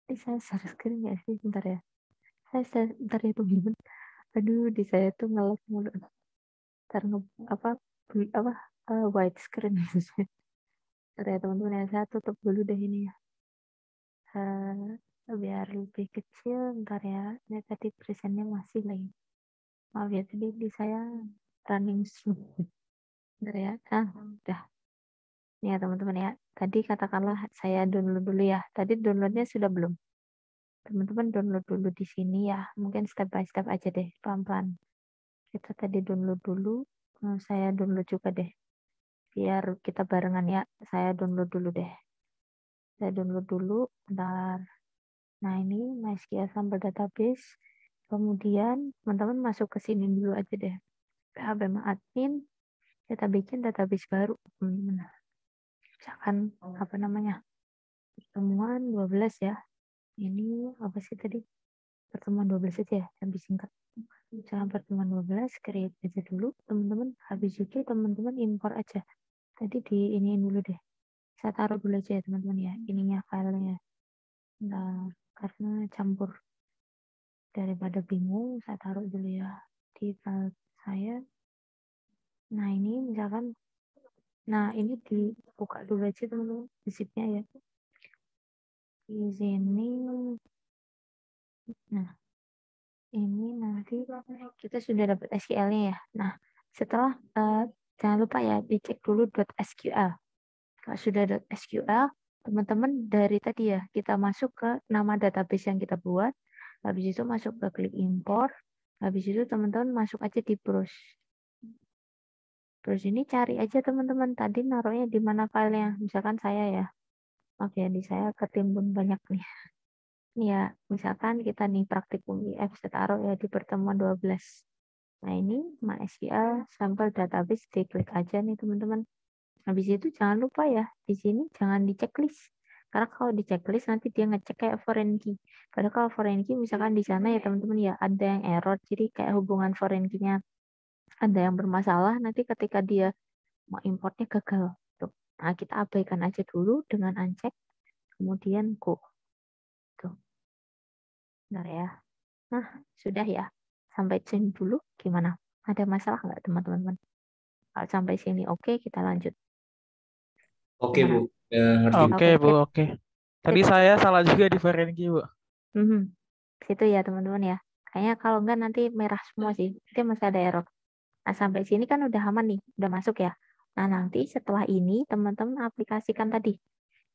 Ini saya share screen nggak sih? Bentar ya. Bentar ya teman-teman. Aduh, di saya tuh nge-lag mulu. Ntar white screen. Bentar ya teman-teman ya. Saya tutup dulu deh ini ya. Biar lebih kecil. Bentar ya. Ini tadi presentnya masih lagi. Maaf ya, tadi di saya running smooth. Bentar ya. Udah. Nih ya teman-teman ya. Tadi katakanlah saya download dulu ya. Tadi downloadnya sudah belum? Teman-teman download dulu di sini ya. Mungkin step by step aja deh, pelan-pelan. Kita tadi download dulu. Saya download juga deh. Biar kita barengan ya. Saya download dulu deh. Saya download dulu. Bentar. Nah ini MySQL Sample Database. Kemudian teman-teman masuk ke sini dulu aja deh. PHP admin. Kita bikin database baru. Misalkan apa namanya? Pertemuan 12 ya. Ini apa sih tadi? Pertemuan 12 aja ya, lebih singkat. Misalkan pertemuan 12, create aja dulu. Teman-teman, habis itu teman-teman import aja. Tadi di iniin dulu deh. Saya taruh dulu aja ya teman-teman ya. Ininya filenya. Nah, karena campur. Daripada bingung, saya taruh dulu ya. Di file saya. Nah, ini misalkan. Nah, ini dibuka dulu aja teman-teman. Di zip-nya ya. Di sini. Nah, ini nanti kita sudah dapat SQL-nya ya. Nah, setelah jangan lupa ya dicek dulu .sql. Kalau sudah .sql, teman-teman dari tadi ya kita masuk ke nama database yang kita buat. Habis itu masuk ke klik import. Habis itu teman-teman masuk aja di browse. Terus ini cari aja teman-teman tadi naruhnya di mana filenya. Misalkan saya ya. Oke, di saya ketimbun banyak nih. Ya, misalkan kita nih praktikum IF saya taruh ya di pertemuan 12. Nah, ini MySQL Sample Database diklik aja nih teman-teman. Habis itu jangan lupa ya, di sini jangan di checklist. Karena kalau di checklist nanti dia ngecek kayak foreign key. Padahal kalau foreign key misalkan di sana ya teman-teman ya ada yang error. Jadi kayak hubungan foreign key-nya ada yang bermasalah. Nanti ketika dia mau importnya gagal. Tuh. Nah, kita abaikan aja dulu dengan uncheck. Kemudian go. Tuh. Bentar ya. Nah, sudah ya. Sampai sini dulu gimana? Ada masalah nggak teman-teman? Kalau sampai sini oke, kita lanjut. Oke Gimana? Bu, ngerti Bu. Oke, Bu, oke. Tadi saya salah juga di foreign key, Bu. Situ ya teman-teman ya. Kayaknya kalau enggak nanti merah semua sih. Itu masih ada error. Nah, sampai sini kan udah aman nih, udah masuk ya. Nah, nanti setelah ini teman-teman aplikasikan tadi.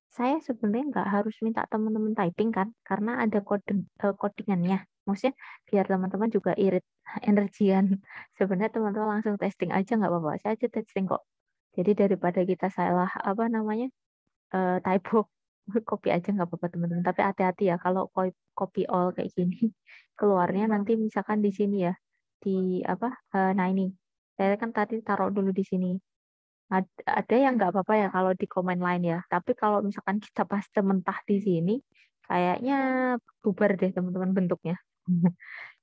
Saya sebenarnya nggak harus minta teman-teman typing kan, karena ada codingannya. Maksudnya biar teman-teman juga irit energian. Sebenarnya teman-teman langsung testing aja nggak apa-apa. Saya aja testing kok. Jadi daripada kita salah apa namanya typo, copy aja nggak apa-apa teman-teman. Tapi hati-hati ya kalau copy all kayak gini, keluarnya nanti misalkan di sini ya di apa? Nah ini saya kan tadi taruh dulu di sini. Ada yang nggak apa-apa ya kalau di komen lain ya. Tapi kalau misalkan kita paste mentah di sini, kayaknya bubar deh teman-teman bentuknya.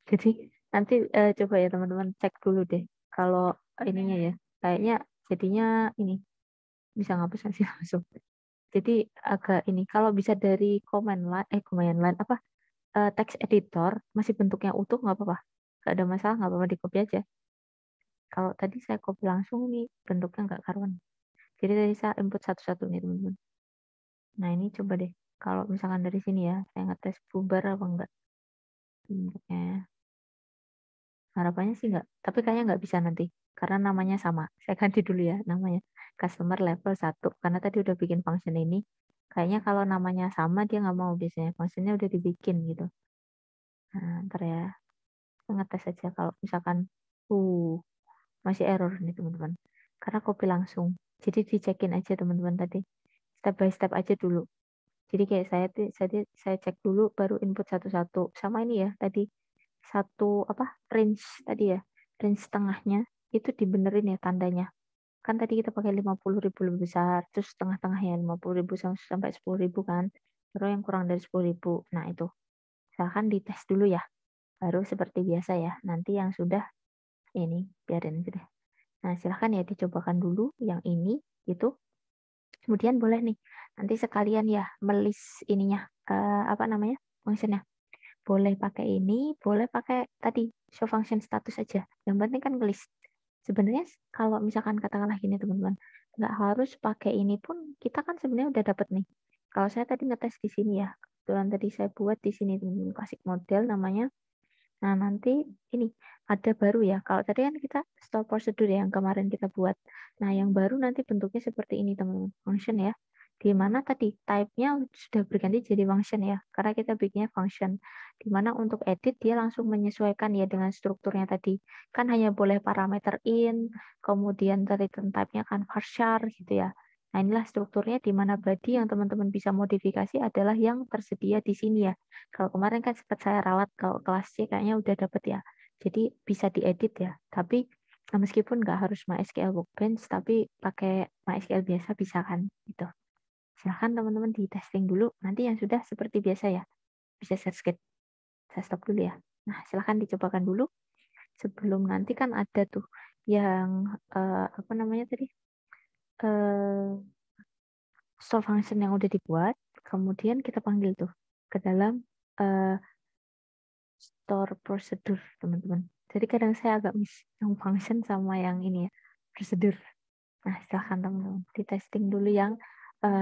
Jadi nanti coba ya teman-teman cek dulu deh. Kalau ininya ya, kayaknya jadinya ini bisa ngapus sih langsung. Jadi agak ini kalau bisa dari comment line apa text editor masih bentuknya utuh nggak apa-apa. Nggak ada masalah, nggak apa-apa di copy aja. Kalau tadi saya copy langsung nih bentuknya nggak karuan. Jadi tadi saya input satu-satu nih teman-teman. Nah ini coba deh. Kalau misalkan dari sini ya, saya ngetes bubar apa enggak bentuknya. Harapannya sih enggak. Tapi kayaknya nggak bisa nanti. Karena namanya sama. Saya ganti dulu ya namanya. Customer level 1. Karena tadi udah bikin function ini. Kayaknya kalau namanya sama dia nggak mau biasanya. Functionnya udah dibikin gitu. Nah, ntar ya. Saya ngetes aja kalau misalkan masih error nih teman-teman. Karena copy langsung. Jadi dicekin aja teman-teman tadi. Step by step aja dulu. Jadi kayak saya cek dulu baru input satu-satu. Sama ini ya tadi satu apa range tadi ya. Range tengahnya itu dibenerin ya tandanya. Kan tadi kita pakai 50.000 lebih besar, terus tengah-tengahnya 50.000 sampai 10.000 kan. Terus yang kurang dari 10.000. Nah, itu. Silahkan dites dulu ya. Baru seperti biasa ya. Nanti yang sudah ini biarin aja deh. Nah, silahkan ya dicobakan dulu yang ini itu. Kemudian boleh nih nanti sekalian ya melis ininya apa namanya functionnya. Boleh pakai ini, boleh pakai tadi show function status aja. Yang penting kan ngelis. Sebenarnya kalau misalkan katakanlah gini teman-teman, nggak harus pakai ini pun kita kan sebenarnya udah dapat nih. Kalau saya tadi ngetes di sini ya, kebetulan tadi saya buat di sini teman-teman kasih model namanya. Nah nanti ini ada baru ya. Kalau tadi kan kita store prosedur yang kemarin kita buat. Nah yang baru nanti bentuknya seperti ini teman-teman, function ya. Di mana tadi type-nya sudah berganti jadi function ya, karena kita bikinnya function. Di mana untuk edit dia langsung menyesuaikan ya dengan strukturnya tadi. Kan hanya boleh parameter in, kemudian return type-nya kan varchar gitu ya. Nah inilah strukturnya di mana body yang teman-teman bisa modifikasi adalah yang tersedia di sini ya. Kalau kemarin kan sempat saya rawat, kalau kelas C kayaknya udah dapet ya. Jadi bisa diedit ya. Tapi meskipun nggak harus MySQL Workbench, tapi pakai MySQL biasa bisa kan gitu. Silahkan teman-teman di testing dulu. Nanti yang sudah seperti biasa ya. Bisa share screen. Saya stop dulu ya. Nah, silahkan dicobakan dulu. Sebelum nanti kan ada tuh yang apa namanya tadi? Store function yang udah dibuat. Kemudian kita panggil tuh ke dalam store prosedur, teman-teman. Jadi kadang saya agak miss yang function sama yang ini ya, prosedur. Nah, silahkan teman-teman di testing dulu yang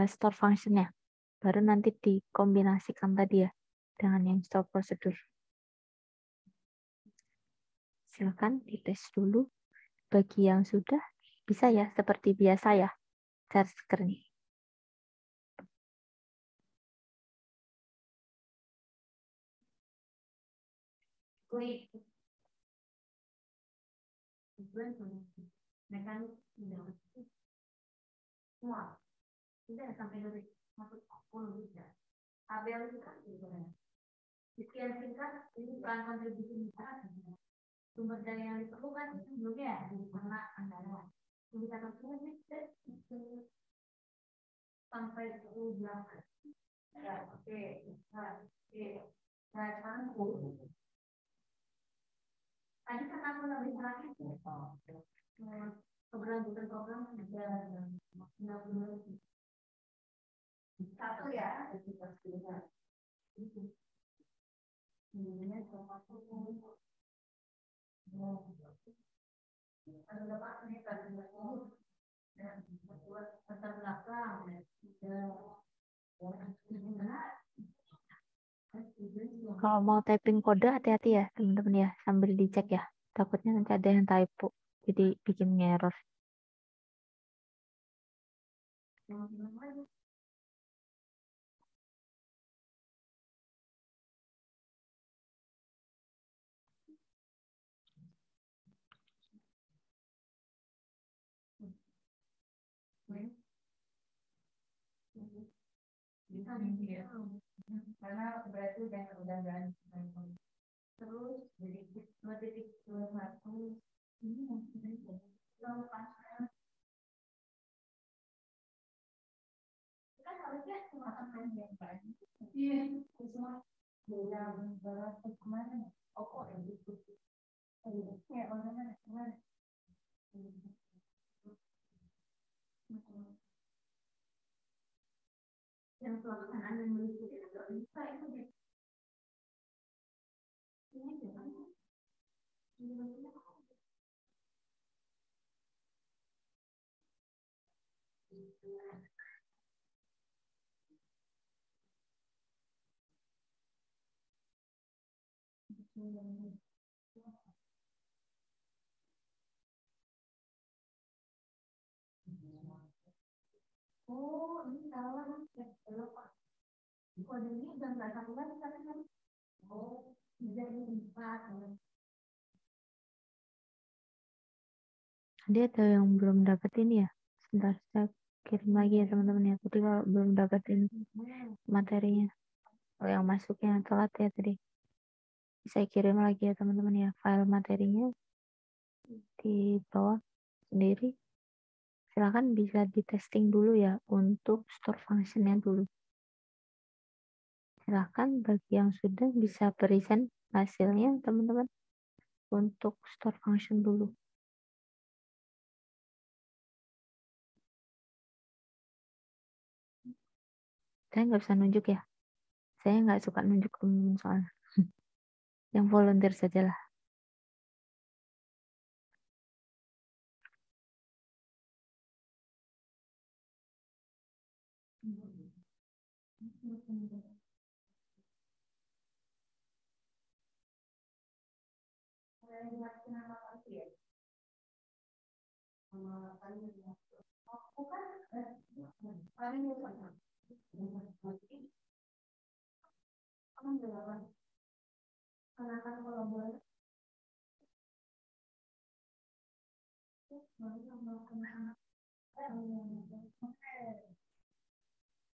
store functionnya. Baru nanti dikombinasikan tadi ya dengan yang store prosedur. Silahkan dites dulu. Bagi yang sudah, bisa ya seperti biasa ya, share screen. Tidak sampai dari 140 tidak. Tabel itu kan sekian singkat ini bukan kontribusi misalnya sumber daya yang diperlukan sebelumnya di mana anggaran kita temukan sampai 28 ya oke nah sekarang tadi kan aku lebih terakhir keberlanjutan program ada 60 satu ya ini ada berapa nih tadi dan buat latar belakang kalau mau typing kode hati-hati ya teman-teman ya sambil dicek ya takutnya nanti ada yang typo jadi bikin error. Karena berarti udah ganti. Terus jadi 2.21 ini kan harusnya cuma sampai yang baik. Iya, cuma bilang berat kemana? Oh kok gitu? Ya mana? Yang pelaksanaan yang mengikuti tidak bisa itu deh. Ini jangan. Oh, ini salah Pak. Kode ini udah nggak satu lagi kan? Oh, jadi 4. Dia ada yang belum dapetin ya. Sebentar saya kirim lagi ya teman-teman ya. Tapi kalau belum dapetin materinya, oh yang masuknya telat ya tadi. Saya kirim lagi ya teman-teman ya. File materinya di bawah sendiri. Silakan bisa di testing dulu ya untuk store functionnya dulu. Silakan bagi yang sudah bisa present hasilnya teman-teman untuk store function dulu. Saya nggak bisa nunjuk ya. Saya nggak suka nunjuk teman-teman soalnya. Yang volunteer sajalah.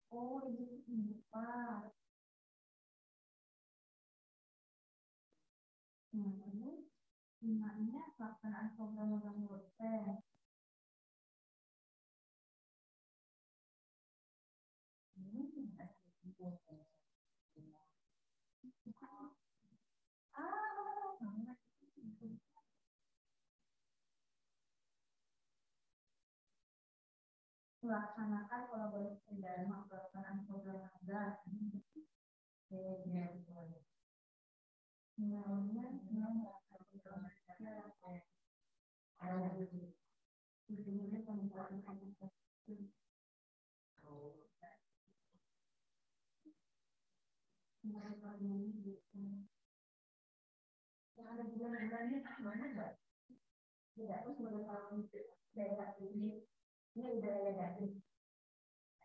Oh, ini Pak. Namanya pelaksanaan program WordPress. Melaksanakan kolaborasi dalam pelaksanaan program ada. Tidak harus mengetahui daerah ini udah negatif.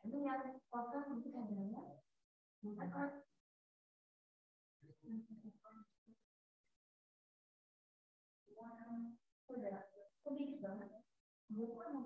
Ini yang kotor mungkin adanya. Udah, sedikit banget. Bukan mau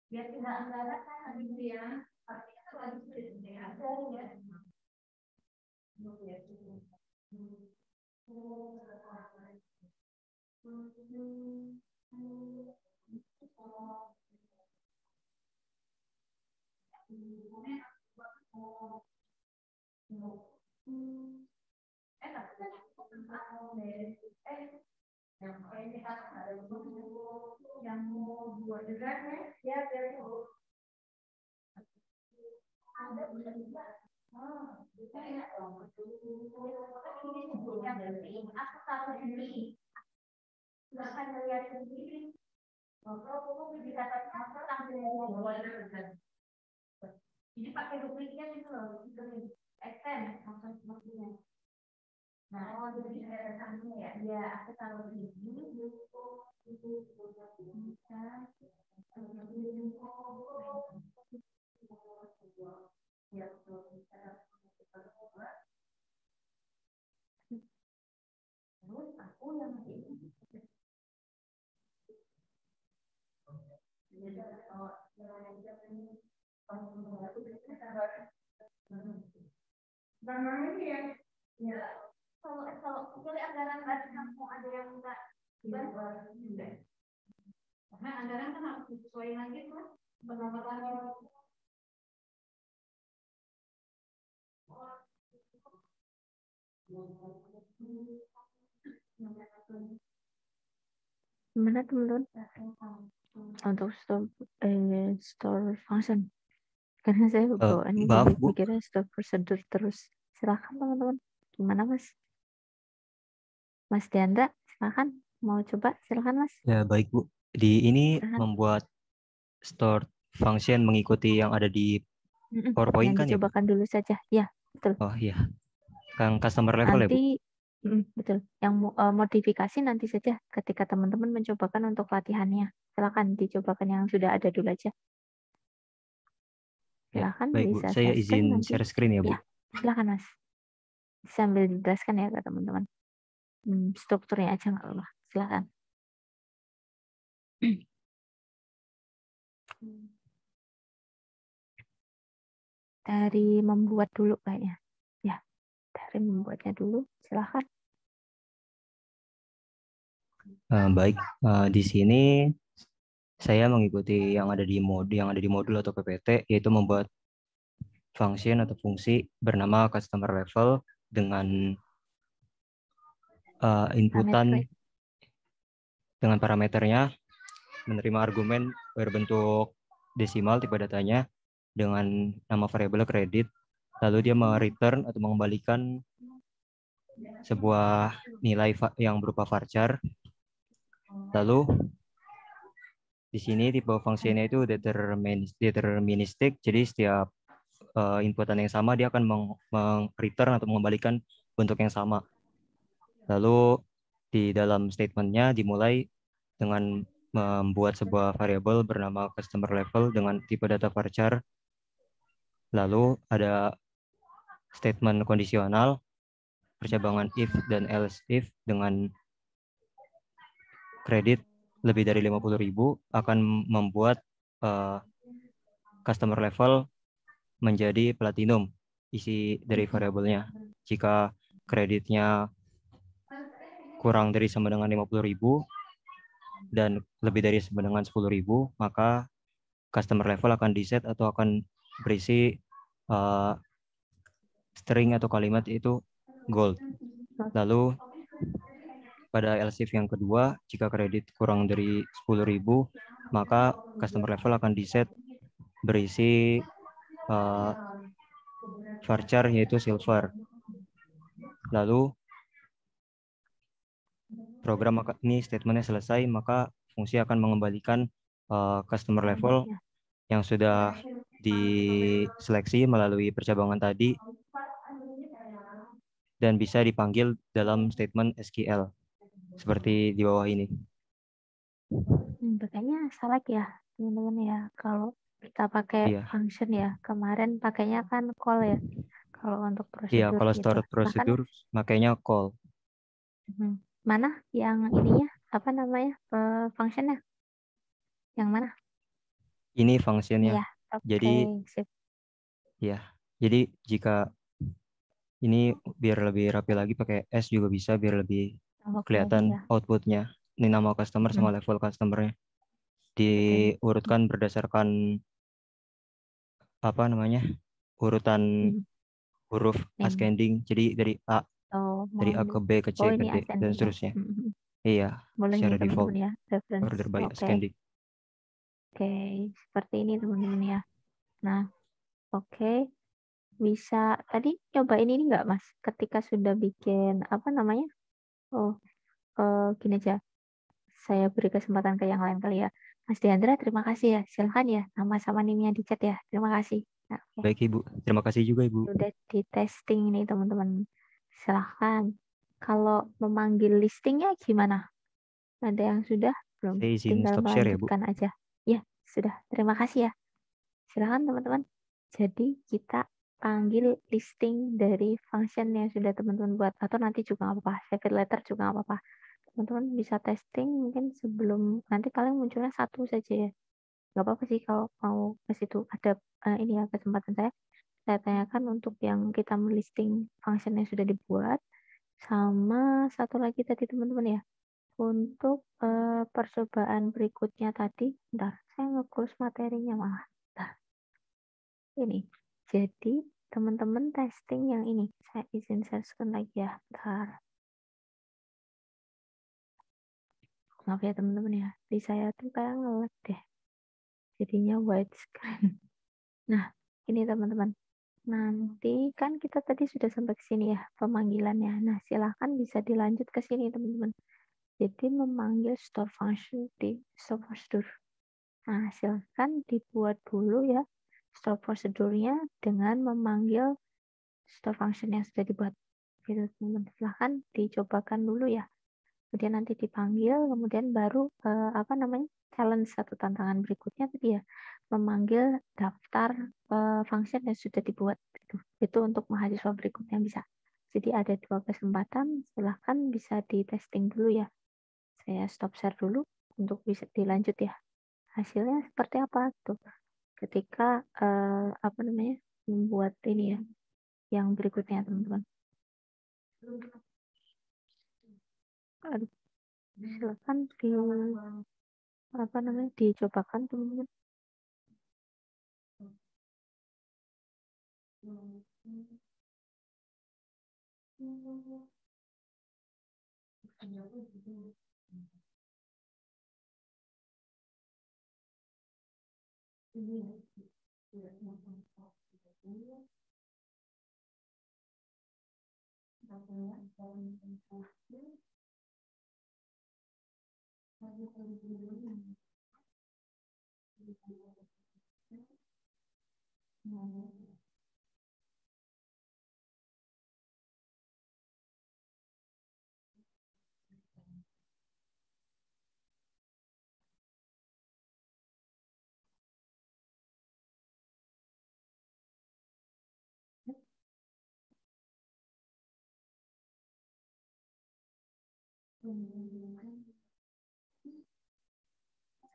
biar tidak anggaran kan habis ya artinya kalau habis tidak ada ya. Yang mau buat desain ya dari ada juga. Saya aku tahu sendiri. Bahkan melihat sendiri. Kalau dikatakan apa tampil Jadi pakai duplikat itu loh, extend maksudnya. Nah, jadi ada tamu ya. Ya, aku taruh di sini. Terus aku yang ini. Ya. Kalau pilih anggaran kamu ada yang enggak juga. Karena anggaran kan harus disesuaikan lagi tuh pendapatan. Gimana teman-teman untuk store function? Karena saya bawaannya Maaf, jadi Bu. mikirnya store procedure terus. Silakan teman-teman. Gimana Mas? Mas Diandra, silakan. Mau coba? Silakan Mas. Ya, baik, Bu. Di ini Silakan. membuat store function mengikuti yang ada di PowerPoint Yang kan ya, Bu? dicobakan dulu saja. Ya, betul. Oh iya. Yang customer level ya, Bu? Nanti betul. Yang modifikasi nanti saja ketika teman-teman mencobakan untuk latihannya. Silakan dicobakan yang sudah ada dulu aja. Ya, Silakan baik, Bu. bisa Saya share screen izin nanti. share screen ya, Bu. Ya, silakan Mas. Sambil dijelaskan ya ke teman-teman. Strukturnya aja nggak apa-apa. Silakan. Dari membuat dulu kayaknya. Ya, dari membuatnya dulu. Silakan. Baik, di sini saya mengikuti yang ada di modul atau PPT, yaitu membuat function atau fungsi bernama customer level dengan inputan dengan parameternya, menerima argumen berbentuk desimal tipe datanya dengan nama variabel kredit, lalu dia mereturn atau mengembalikan sebuah nilai yang berupa varchar. Lalu di sini tipe fungsinya itu deterministik, jadi setiap inputan yang sama dia akan return atau mengembalikan bentuk yang sama. Lalu di dalam statementnya dimulai dengan membuat sebuah variabel bernama customer level dengan tipe data varchar. Lalu ada statement kondisional, percabangan if dan else if dengan kredit lebih dari 50.000 akan membuat customer level menjadi platinum isi dari variabelnya. Jika kreditnya kurang dari sama dengan 50.000 dan lebih dari sama dengan 10.000, maka customer level akan diset atau akan berisi string atau kalimat itu gold. Lalu pada else if yang kedua, jika kredit kurang dari 10.000, maka customer level akan diset berisi varchar yaitu silver. Lalu program ini statementnya selesai, maka fungsi akan mengembalikan customer level yang sudah diseleksi melalui percabangan tadi dan bisa dipanggil dalam statement SQL seperti di bawah ini. Pakainya select ya teman-teman ya. Kalau kita pakai function ya, kemarin pakainya kan call ya. Kalau untuk prosedur iya, kalau gitu. store prosedur makanya call. Mana yang ininya? Apa namanya? Functionnya? Yang mana? Ini functionnya. Iya, Jadi sip. ya, jadi jika ini biar lebih rapi lagi pakai S juga bisa biar lebih kelihatan outputnya. Ini nama customer sama level customernya. Diurutkan berdasarkan apa namanya? Urutan huruf ascending. Jadi dari A ke B ke C ke D dan seterusnya. Iya, boleh secara nih teman-teman default. ya, reference. Order by ascending. Oke, seperti ini teman-teman ya. Nah, oke. Bisa tadi cobain ini enggak Mas? Ketika sudah bikin apa namanya? Gini aja. Saya beri kesempatan ke yang lain kali ya. Mas Diandra, terima kasih ya. Silahkan ya, nama sama nimnya di chat ya. Terima kasih. Nah, oke. Baik Ibu, terima kasih juga Ibu. Udah di testing nih teman-teman. Silahkan. Kalau memanggil listingnya gimana? Ada yang sudah? Belum? Saya izin Tinggal stop share ya Bu. melanjutkan aja. Ya, sudah. Terima kasih ya. Silahkan teman-teman. Jadi kita panggil listing dari function yang sudah teman-teman buat. Atau nanti juga nggak apa-apa. Save it later juga nggak apa-apa. Teman-teman bisa testing mungkin sebelum. Nanti paling munculnya satu saja ya. Nggak apa-apa sih kalau mau ke situ. Ada ini ya kesempatan saya tanyakan untuk yang kita melisting function yang sudah dibuat. Sama satu lagi tadi teman-teman ya. Untuk percobaan berikutnya tadi, bentar, saya nge-close materinya malah. Bentar. Ini. Jadi, teman-teman testing yang ini. Saya izin share lagi ya. Bentar. Maaf ya teman-teman ya. Di saya tuh kayak nge-lag deh. Jadinya widescreen. Nah, ini teman-teman. Nanti kan kita tadi sudah sampai ke sini ya pemanggilannya. Nah, silahkan bisa dilanjut ke sini teman-teman. Jadi memanggil store function di store procedure. Nah, silahkan dibuat dulu ya store procedure-nya dengan memanggil store function yang sudah dibuat. Gitu, teman-teman. Silahkan dicobakan dulu ya. Kemudian nanti dipanggil, kemudian baru challenge atau tantangan berikutnya tadi ya memanggil daftar function yang sudah dibuat. Itu untuk mahasiswa berikutnya bisa. Jadi ada 2 kesempatan, silahkan bisa di testing dulu ya. Saya stop share dulu untuk bisa dilanjut ya. Hasilnya seperti apa tuh? Ketika membuat ini ya, yang berikutnya teman-teman. Aduh, silakan dicobakan teman-teman.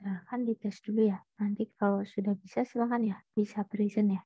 Silahkan dites dulu ya. Nanti kalau sudah bisa silahkan ya. Bisa present ya.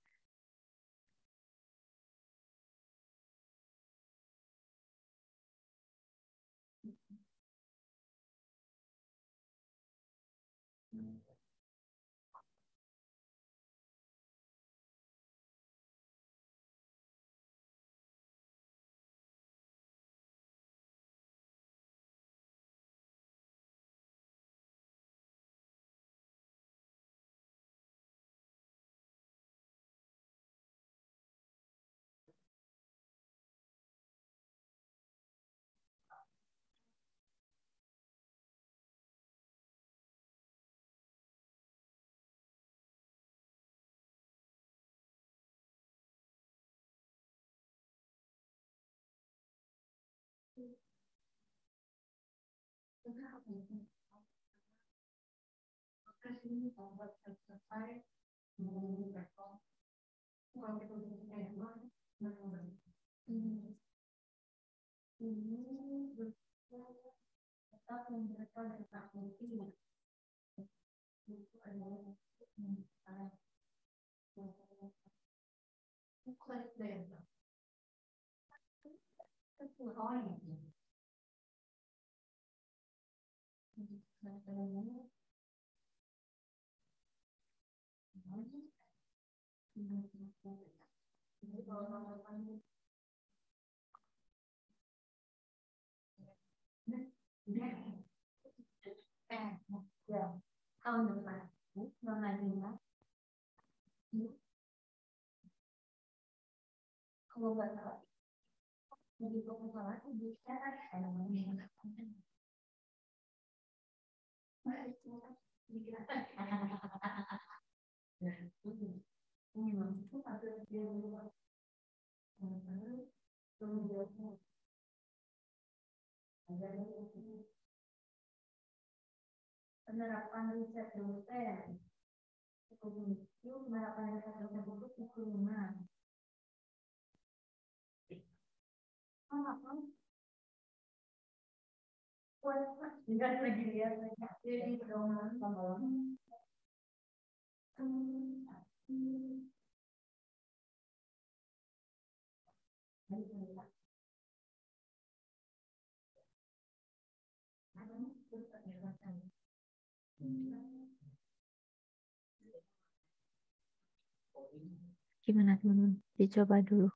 Gimana teman-teman? Dicoba dulu.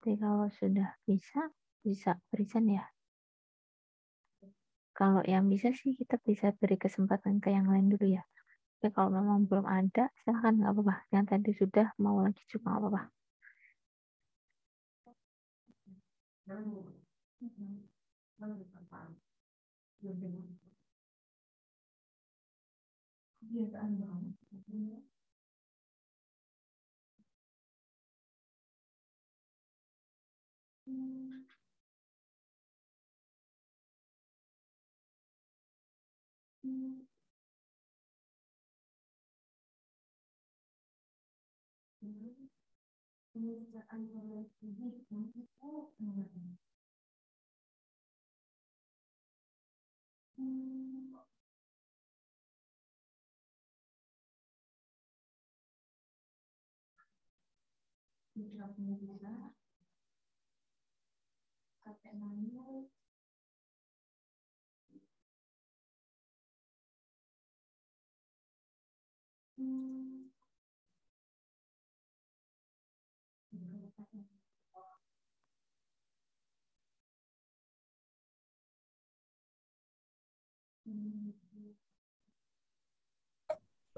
Jadi kalau sudah bisa present ya. Kalau yang bisa sih kita bisa beri kesempatan ke yang lain dulu ya. Tapi kalau memang belum ada, silahkan nggak apa-apa. Yang tadi sudah mau lagi juga nggak apa-apa.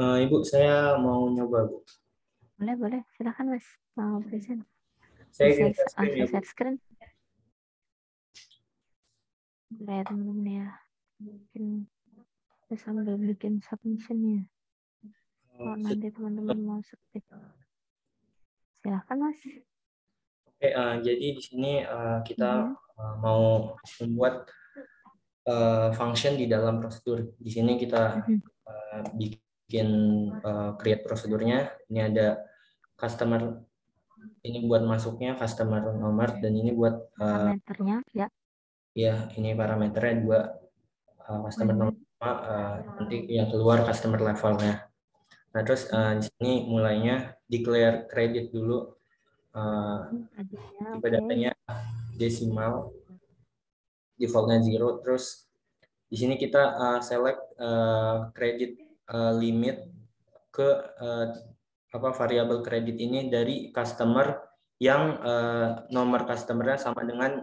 Ibu, saya mau nyoba, Bu. Boleh. Silahkan Mas. Mau present. Saya Bisa share screen ya, Bu. share screen. Boleh teman-teman ya. Bikin sambil bikin submission-nya. Kalau nanti teman-teman mau submit. Silahkan Mas. Oke, jadi di sini kita mau membuat function di dalam prosedur. Di sini kita bikin create prosedurnya. Ini ada customer, ini buat masuknya customer nomor, dan ini buat Parameternya ya. ya, ini parameternya dua, customer nomor sama, nanti yang keluar customer levelnya. Nah, terus di sini mulainya declare credit dulu. Tipe datanya desimal, defaultnya 0. Terus di sini kita select credit limit ke variabel kredit ini dari customer yang nomor customernya sama dengan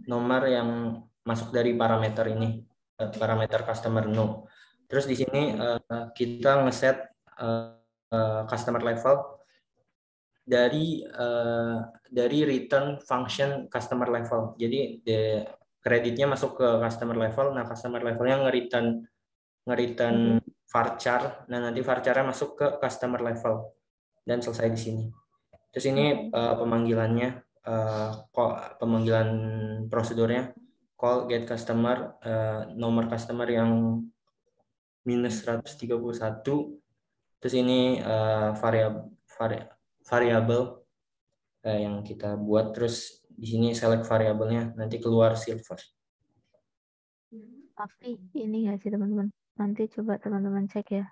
nomor yang masuk dari parameter ini, parameter customer no. Terus di sini kita ngeset customer level dari return function customer level. Jadi kreditnya masuk ke customer level. Nah, customer levelnya nge-return varchar. Nah, nanti varcharnya masuk ke customer level dan selesai di sini. Terus ini pemanggilannya, pemanggilan prosedurnya call get customer, nomor customer yang minus 131. Terus ini variabel yang kita buat. Terus di sini select variabelnya, nanti keluar silver. Tapi ini nggak sih teman-teman, nanti coba teman-teman cek ya,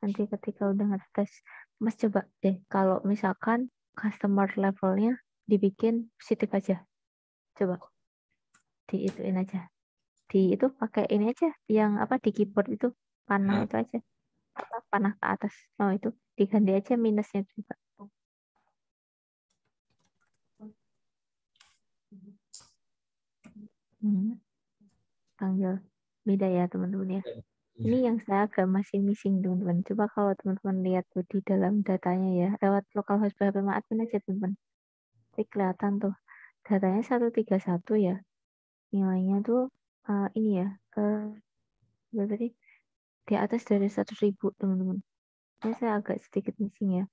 nanti ketika udah ngetes, Mas coba deh kalau misalkan customer levelnya dibikin positif aja, coba diituin aja, di itu pakai ini aja yang apa di keyboard itu panah itu aja, apa panah ke atas, itu diganti aja minusnya juga. Tanggal beda ya teman-teman ya. Ini yang saya agak masih missing teman-teman. Coba kalau teman-teman lihat tuh di dalam datanya ya, lewat localhost beberapa admin aja teman-teman. Tapi kelihatan tuh datanya 131 ya. Nilainya tuh ini ya, berarti di atas dari 100.000 teman-teman. Ini saya agak sedikit missing ya.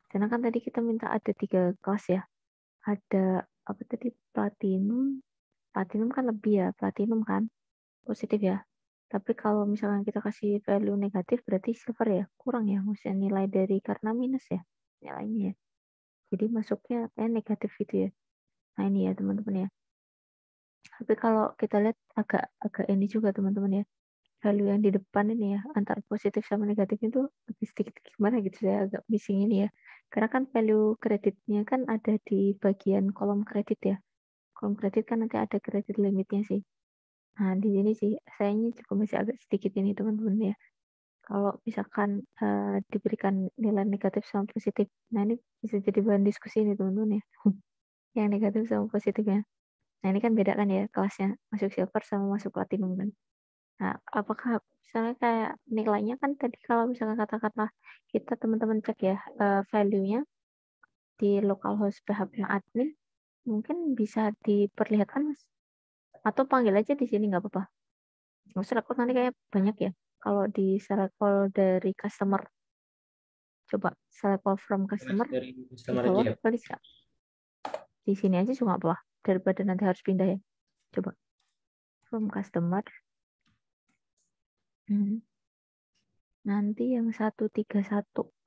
Karena kan tadi kita minta ada 3 kelas ya. Ada apa tadi, platinum. Platinum kan lebih ya, platinum kan positif ya. Tapi kalau misalkan kita kasih value negatif berarti silver ya, kurang ya, maksudnya nilai dari karena minus ya nilainya ya. Jadi masuknya kayak negatif gitu ya. Nah ini ya teman-teman ya. Tapi kalau kita lihat agak ini juga teman-teman ya. Value yang di depan ini ya, antara positif sama negatif itu lebih sedikit gimana gitu, saya agak missing ini ya. Karena kan value kreditnya kan ada di bagian kolom kredit ya. Kolom kredit kan nanti ada kredit limitnya sih. Nah, di sini sih sayangnya juga masih agak sedikit ini teman-teman ya. Kalau misalkan diberikan nilai negatif sama positif, nah ini bisa jadi bahan diskusi nih teman-teman ya. Yang negatif sama positifnya. Nah ini kan beda kan ya kelasnya, masuk silver sama masuk platinum kan. Nah, apakah misalnya kayak nilainya kan tadi kalau misalnya kata-kata kita teman-teman cek ya value-nya di localhost PHP admin mungkin bisa diperlihatkan Mas. Atau panggil aja di sini nggak apa-apa. Maksudnya aku nanti kayak banyak ya. Kalau di select all dari customer, coba select all from customer Dari di customer bawah aja ya. bisa. Di sini aja juga nggak apa-apa daripada nanti harus pindah ya. Coba from customer. Nanti yang 131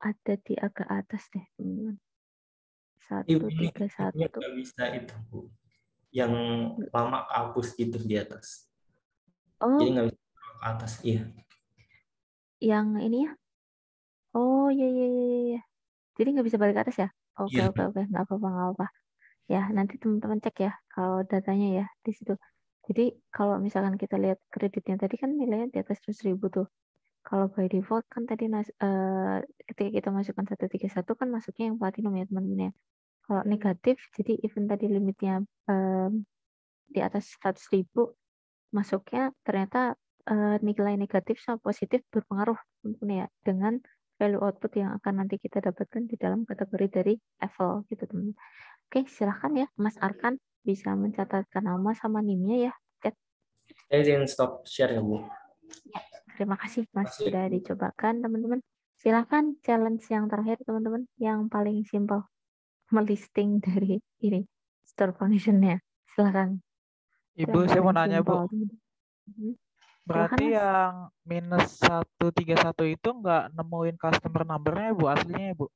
ada di agak atas deh, teman-teman. Ini 131. nggak bisa itu, Bu. Yang lama hapus gitu di atas. Jadi Oh, nggak bisa ke atas. Iya. yang ini ya? Oh, iya, iya, iya, iya. Jadi nggak bisa balik ke atas ya? Oke, Iya. oke, oke. Nggak apa-apa, nggak apa-apa. Ya, nanti teman-teman cek ya kalau datanya ya di situ. Jadi kalau misalkan kita lihat kreditnya tadi kan nilainya di atas 100.000 tuh. Kalau by default kan tadi ketika kita masukkan 131 kan masuknya yang platinum ya teman-teman ya. Kalau negatif, jadi even tadi limitnya di atas 100.000, masuknya ternyata nilai negatif sama positif berpengaruh teman-teman ya dengan value output yang akan nanti kita dapatkan di dalam kategori dari level gitu teman. Oke, silahkan ya Mas Arkan bisa mencatatkan nama sama NIM-nya ya. Chat. Saya izin stop share ya, Bu. Ya, terima kasih Mas Masih. sudah dicobakan teman-teman. Silahkan challenge yang terakhir teman-teman, yang paling simpel melisting dari ini store function-nya. Silahkan. Itu Ibu, yang saya mau paling nanya, Bu. simpel teman-teman. Silahkan Berarti Mas. yang minus 131 itu nggak nemuin customer number-nya, Bu, aslinya ya, Bu.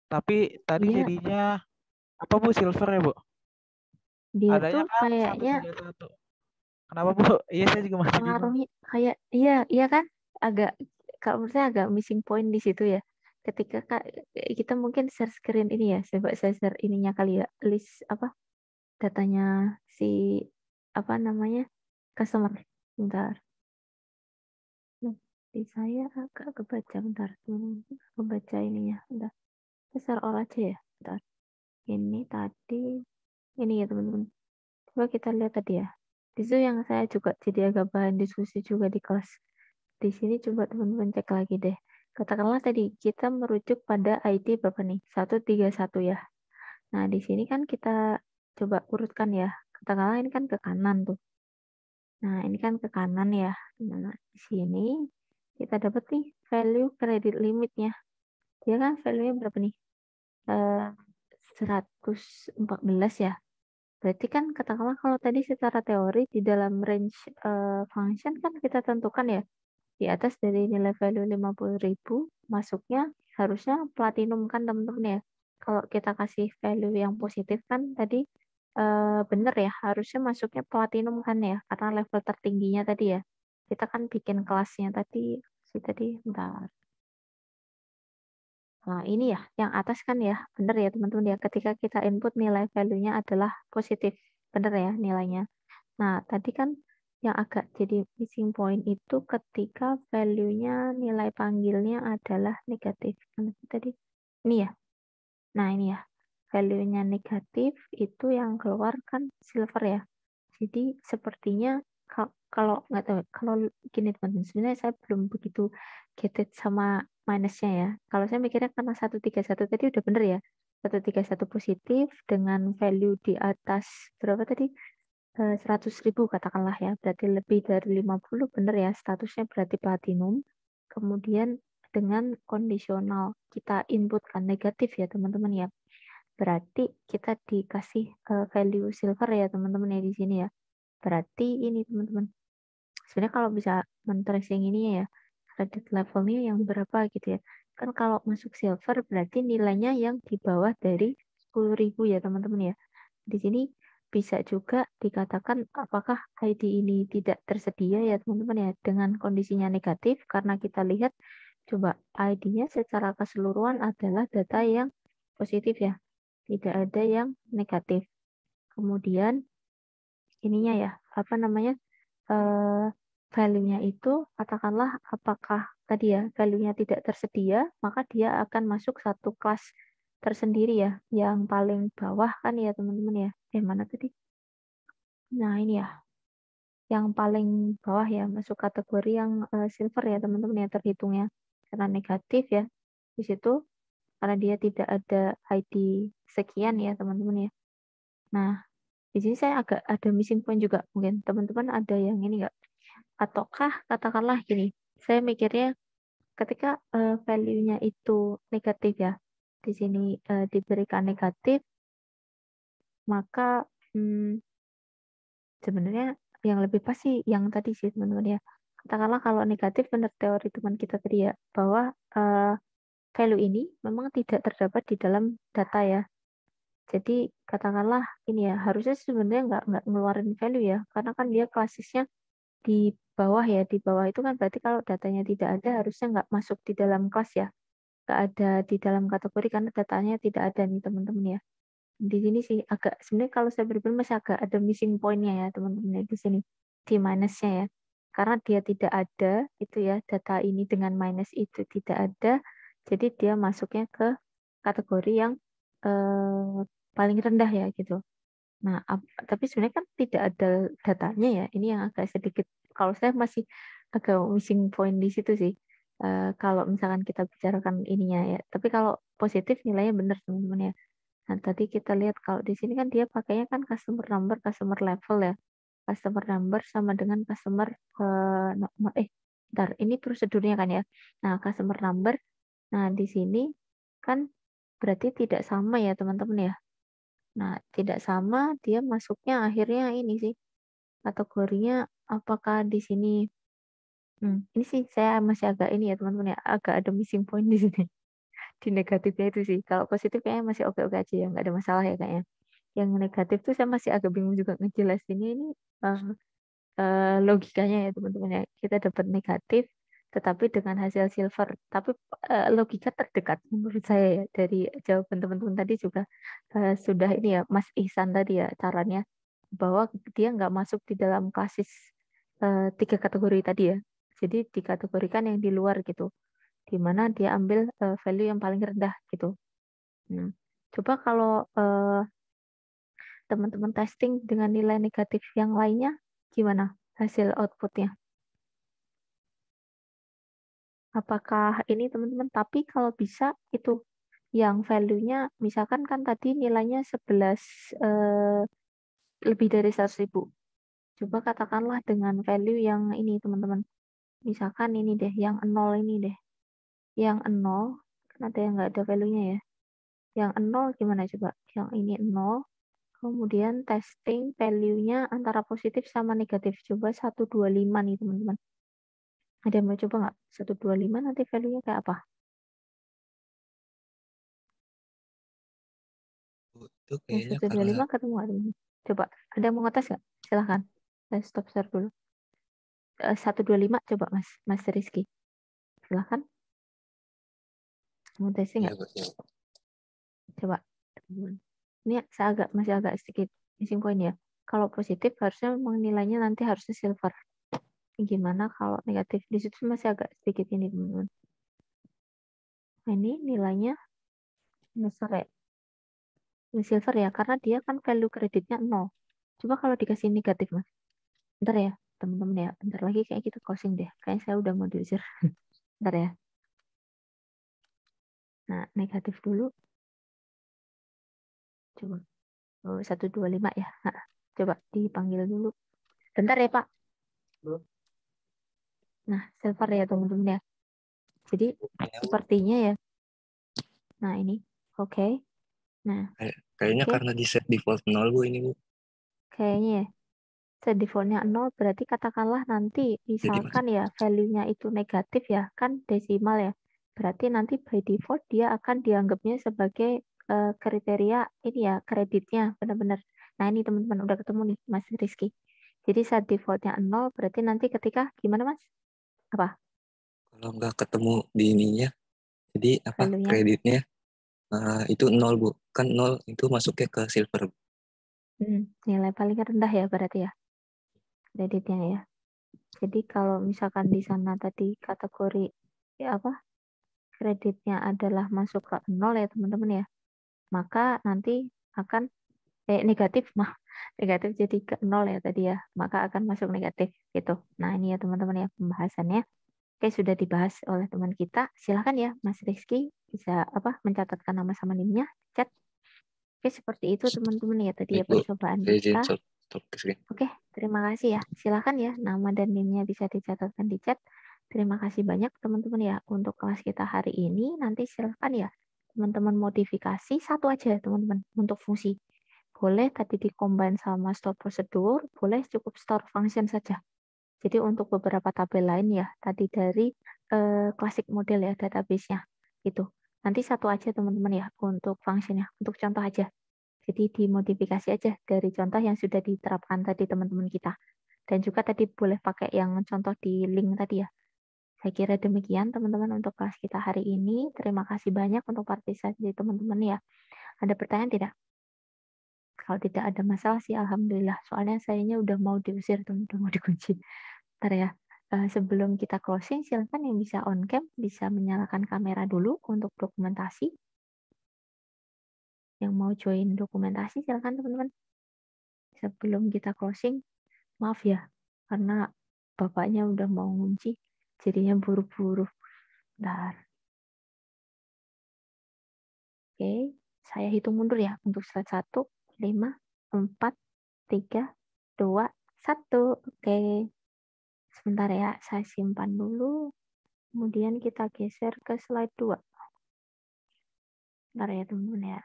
Tapi tadi Iya, jadinya apa, Bu? Silver ya, Bu? dia Adanya tuh kan kayaknya 131. Kenapa, Bu? Iya, saya juga masih bingung. pengaruhnya kayak iya kan agak, kalau menurut saya agak missing point di situ ya. Ketika kita mungkin share screen ini ya, coba saya share ininya kali ya, list apa datanya si apa namanya customer. Bentar. Nah, di saya agak kebaca bentar. Kebaca ininya. Bentar. Saya share all aja ya. Bentar. Ini tadi ini ya teman-teman. Coba kita lihat tadi ya. Di situ yang saya juga jadi agak bahan diskusi juga di kelas. Di sini coba teman-teman cek lagi deh. Katakanlah tadi kita merujuk pada ID berapa nih? 131 ya. Nah, di sini kan kita coba urutkan ya. Katakanlah ini kan ke kanan tuh. Nah, ini kan ke kanan ya. Nah, di sini kita dapat nih value credit limitnya. Dia kan value-nya berapa nih? 114 ya. Berarti kan katakanlah kalau tadi secara teori di dalam range function kan kita tentukan ya di atas dari nilai value 50.000 masuknya harusnya platinum kan teman-teman ya. Kalau kita kasih value yang positif kan tadi bener ya harusnya masuknya platinum kan ya karena level tertingginya tadi ya. Kita kan bikin kelasnya tadi bentar. Nah, ini ya, yang atas kan ya, benar ya teman-teman ya, ketika kita input nilai value-nya adalah positif, benar ya nilainya. Nah, tadi kan yang agak jadi missing point itu ketika value-nya nilai panggilnya adalah negatif. Tadi, ini ya, nah ini ya, value-nya negatif itu yang keluar kan silver ya. Jadi sepertinya kalau nggak tahu, kalau gini teman-teman, sebenarnya saya belum begitu get sama minusnya ya. Kalau saya mikirnya karena 131 tadi udah bener ya. 131 positif dengan value di atas berapa tadi? 100.000 katakanlah ya. Berarti lebih dari 50 bener ya. Statusnya berarti platinum. Kemudian dengan kondisional. Kita inputkan negatif ya teman-teman ya. Berarti kita dikasih value silver ya teman-teman ya di sini ya. Berarti ini teman-teman. Sebenarnya kalau bisa men-tracing ini ya, credit levelnya yang berapa gitu ya. Kan kalau masuk silver berarti nilainya yang di bawah dari 10.000 ya teman-teman ya. Di sini bisa juga dikatakan apakah ID ini tidak tersedia ya teman-teman ya dengan kondisinya negatif karena kita lihat coba ID-nya secara keseluruhan adalah data yang positif ya, tidak ada yang negatif. Kemudian ininya ya, apa namanya, value-nya itu katakanlah apakah tadi ya value-nya tidak tersedia, maka dia akan masuk satu kelas tersendiri ya, yang paling bawah kan ya teman-teman ya. Mana tadi? Nah ini ya, yang paling bawah ya masuk kategori yang silver ya teman-teman ya terhitungnya karena negatif ya di situ karena dia tidak ada ID sekian ya teman-teman ya. Nah di sini saya agak ada missing point juga mungkin teman-teman ada yang ini enggak? Ataukah katakanlah gini, saya mikirnya ketika value-nya itu negatif ya di sini diberikan negatif maka sebenarnya yang lebih pas sih yang tadi sih teman-teman ya. Katakanlah kalau negatif menurut teori teman kita tadi ya, bahwa value ini memang tidak terdapat di dalam data ya. Jadi katakanlah ini ya, harusnya sebenarnya nggak ngeluarin value ya, karena kan dia klasisnya di bawah ya. Di bawah itu kan berarti kalau datanya tidak ada, harusnya nggak masuk di dalam kelas ya. Nggak ada di dalam kategori karena datanya tidak ada nih teman-teman ya. Di sini sih agak sebenarnya kalau saya berpikir masih agak ada missing point-nya ya teman-teman di sini di minusnya ya karena dia tidak ada itu ya data ini dengan minus itu tidak ada jadi dia masuknya ke kategori yang paling rendah ya gitu. Nah tapi sebenarnya kan tidak ada datanya ya ini yang agak sedikit kalau saya masih agak missing point di situ sih. Kalau misalkan kita bicarakan ininya ya tapi kalau positif nilainya benar teman-teman ya. Nah, tadi kita lihat kalau di sini kan dia pakainya kan customer number, customer level ya. Customer number sama dengan customer bentar, ini prosedurnya kan ya. Nah, customer number. Nah, di sini kan berarti tidak sama ya, teman-teman ya. Nah, tidak sama dia masuknya akhirnya ini sih. Kategorinya apakah di sini ini sih saya masih agak ini ya, teman-teman ya. Agak ada missing point di sini. Di negatifnya itu sih. Kalau positif kayaknya masih oke-oke aja ya, nggak ada masalah ya kayaknya. Yang negatif tuh saya masih agak bingung juga ngejelasinnya ini logikanya ya teman-teman ya. Kita dapat negatif tetapi dengan hasil silver. Tapi logika terdekat menurut saya ya dari jawaban teman-teman tadi juga sudah ini ya Mas Ihsan tadi ya caranya bahwa dia nggak masuk di dalam klasis 3 kategori tadi ya. Jadi dikategorikan yang di luar gitu di mana dia ambil value yang paling rendah gitu. Coba kalau teman-teman testing dengan nilai negatif yang lainnya, gimana hasil outputnya? Apakah ini teman-teman? Tapi kalau bisa itu yang value-nya, misalkan kan tadi nilainya 11 lebih dari 100.000. Coba katakanlah dengan value yang ini teman-teman. Misalkan ini deh, yang 0 ini deh. Yang 0, kan ada yang nggak ada value-nya ya. Yang 0 gimana coba? Yang ini 0, kemudian testing value-nya antara positif sama negatif. Coba 125 nih teman-teman. Ada yang mau coba nggak? 125 nanti value-nya kayak apa? Itu kayaknya 125 ketemu nggak teman-teman? Coba, ada yang mau ngetes nggak? Silahkan. Saya stop share dulu. 125 coba Mas Rizky. Silahkan. Mau testing nggak? Coba. Ini saya masih agak sedikit missing point ya. Kalau positif harusnya memang nilainya nanti harusnya silver. Gimana kalau negatif? Di situ masih agak sedikit ini teman-teman. Nah, ini nilainya besar ya. Ini silver ya, karena dia kan value kreditnya 0. Coba kalau dikasih negatif, Mas. Bentar ya, teman-teman ya. Bentar lagi kayak kita closing deh. Kayaknya saya udah mau diusir. Bentar ya. Nah, negatif dulu. Coba. 125 ya. Nah, coba dipanggil dulu. Bentar ya, Pak. Nah, silver ya, teman-teman ya. Jadi sepertinya ya. Nah ini, oke. Nah, Kayaknya oke. karena di set default 0 Bu ini Bu. Kayaknya ya. Set defaultnya 0 berarti katakanlah nanti misalkan ya value-nya itu negatif ya, kan desimal ya. Berarti nanti by default dia akan dianggapnya sebagai kriteria ini ya, kreditnya benar-benar. Nah ini teman-teman udah ketemu nih Mas Rizky. Jadi set defaultnya 0 berarti nanti ketika gimana Mas? Apa? Kalau nggak ketemu di ininya, jadi apa Value-nya? kreditnya itu 0 Bu. Kan 0 itu masuknya ke silver. Nilai paling rendah ya berarti ya kreditnya ya. Jadi kalau misalkan di sana tadi kategori ya apa kreditnya adalah masuk ke 0 ya teman-teman ya, maka nanti akan negatif negatif jadi ke 0 ya tadi ya, maka akan masuk negatif gitu. Nah ini ya teman-teman ya pembahasannya. Oke, sudah dibahas oleh teman kita. Silahkan ya Mas Rizky bisa mencatatkan nama sama NIM-nya chat. Oke, seperti itu teman-teman ya tadi ya Baik, Bu. percobaan Saya izin kita. stop screen. Oke, terima kasih ya. Silahkan ya nama dan NIM-nya bisa dicatatkan di chat. Terima kasih banyak teman-teman ya untuk kelas kita hari ini. Nanti silahkan ya teman-teman modifikasi satu aja teman-teman untuk fungsi. Boleh tadi di-combine sama store prosedur, boleh cukup store function saja. Jadi untuk beberapa tabel lain ya, tadi dari classic model ya database-nya. Gitu. Nanti satu aja teman-teman ya untuk function-nya, untuk contoh aja. Jadi dimodifikasi aja dari contoh yang sudah diterapkan tadi teman-teman kita. Dan juga tadi boleh pakai yang contoh di link tadi ya. Saya kira demikian teman-teman untuk kelas kita hari ini. Terima kasih banyak untuk partisipasi teman-teman ya. Ada pertanyaan tidak? Kalau tidak ada masalah sih alhamdulillah. Soalnya sayanya udah mau diusir teman-teman, udah mau dikunci. Ntar ya. Sebelum kita closing, silakan yang bisa on cam bisa menyalakan kamera dulu untuk dokumentasi. Yang mau join dokumentasi silakan teman-teman. Sebelum kita closing, maaf ya, karena bapaknya udah mau ngunci, jadinya buru-buru. Bentar. Oke, saya hitung mundur ya untuk slide 1, 5, 4, 3, 2, 1. Oke, sebentar ya, saya simpan dulu. Kemudian kita geser ke slide 2. Bentar ya teman-teman ya.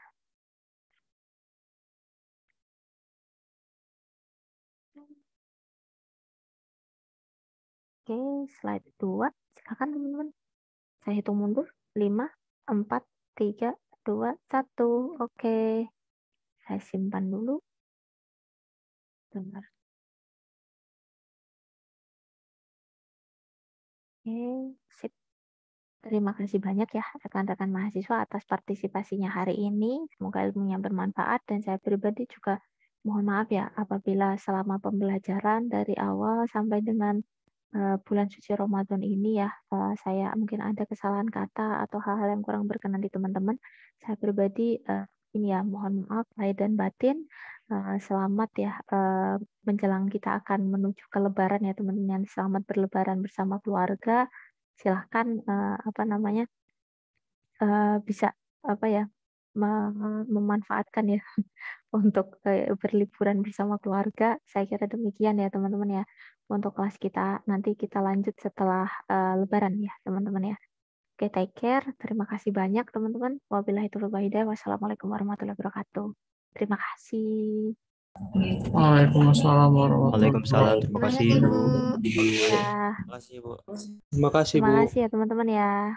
Oke, slide 2. Silakan teman-teman. Saya hitung mundur. 5, 4, 3, 2, 1. Oke. Saya simpan dulu. Bentar. Oke, sip. Terima kasih banyak ya rekan-rekan mahasiswa atas partisipasinya hari ini. Semoga ilmunya bermanfaat dan saya pribadi juga mohon maaf ya apabila selama pembelajaran dari awal sampai dengan bulan suci Ramadan ini ya saya mungkin ada kesalahan kata atau hal-hal yang kurang berkenan di teman-teman. Saya pribadi ini ya mohon maaf lahir dan batin. Selamat ya menjelang kita akan menuju ke Lebaran ya teman-teman. Selamat berlebaran bersama keluarga. Silahkan bisa memanfaatkan ya untuk berliburan bersama keluarga. Saya kira demikian ya teman-teman ya untuk kelas kita. Nanti kita lanjut setelah Lebaran ya teman-teman ya. Oke, take care. Terima kasih banyak teman-teman. Wabillahi taufiq wal hidayah. Wassalamualaikum warahmatullahi wabarakatuh. Terima kasih. Waalaikumsalam warahmatullahi Waalaikumsalam. Terima kasih. Ya. Terima kasih Bu. Terima kasih Terima Bu. kasih ya teman-teman ya.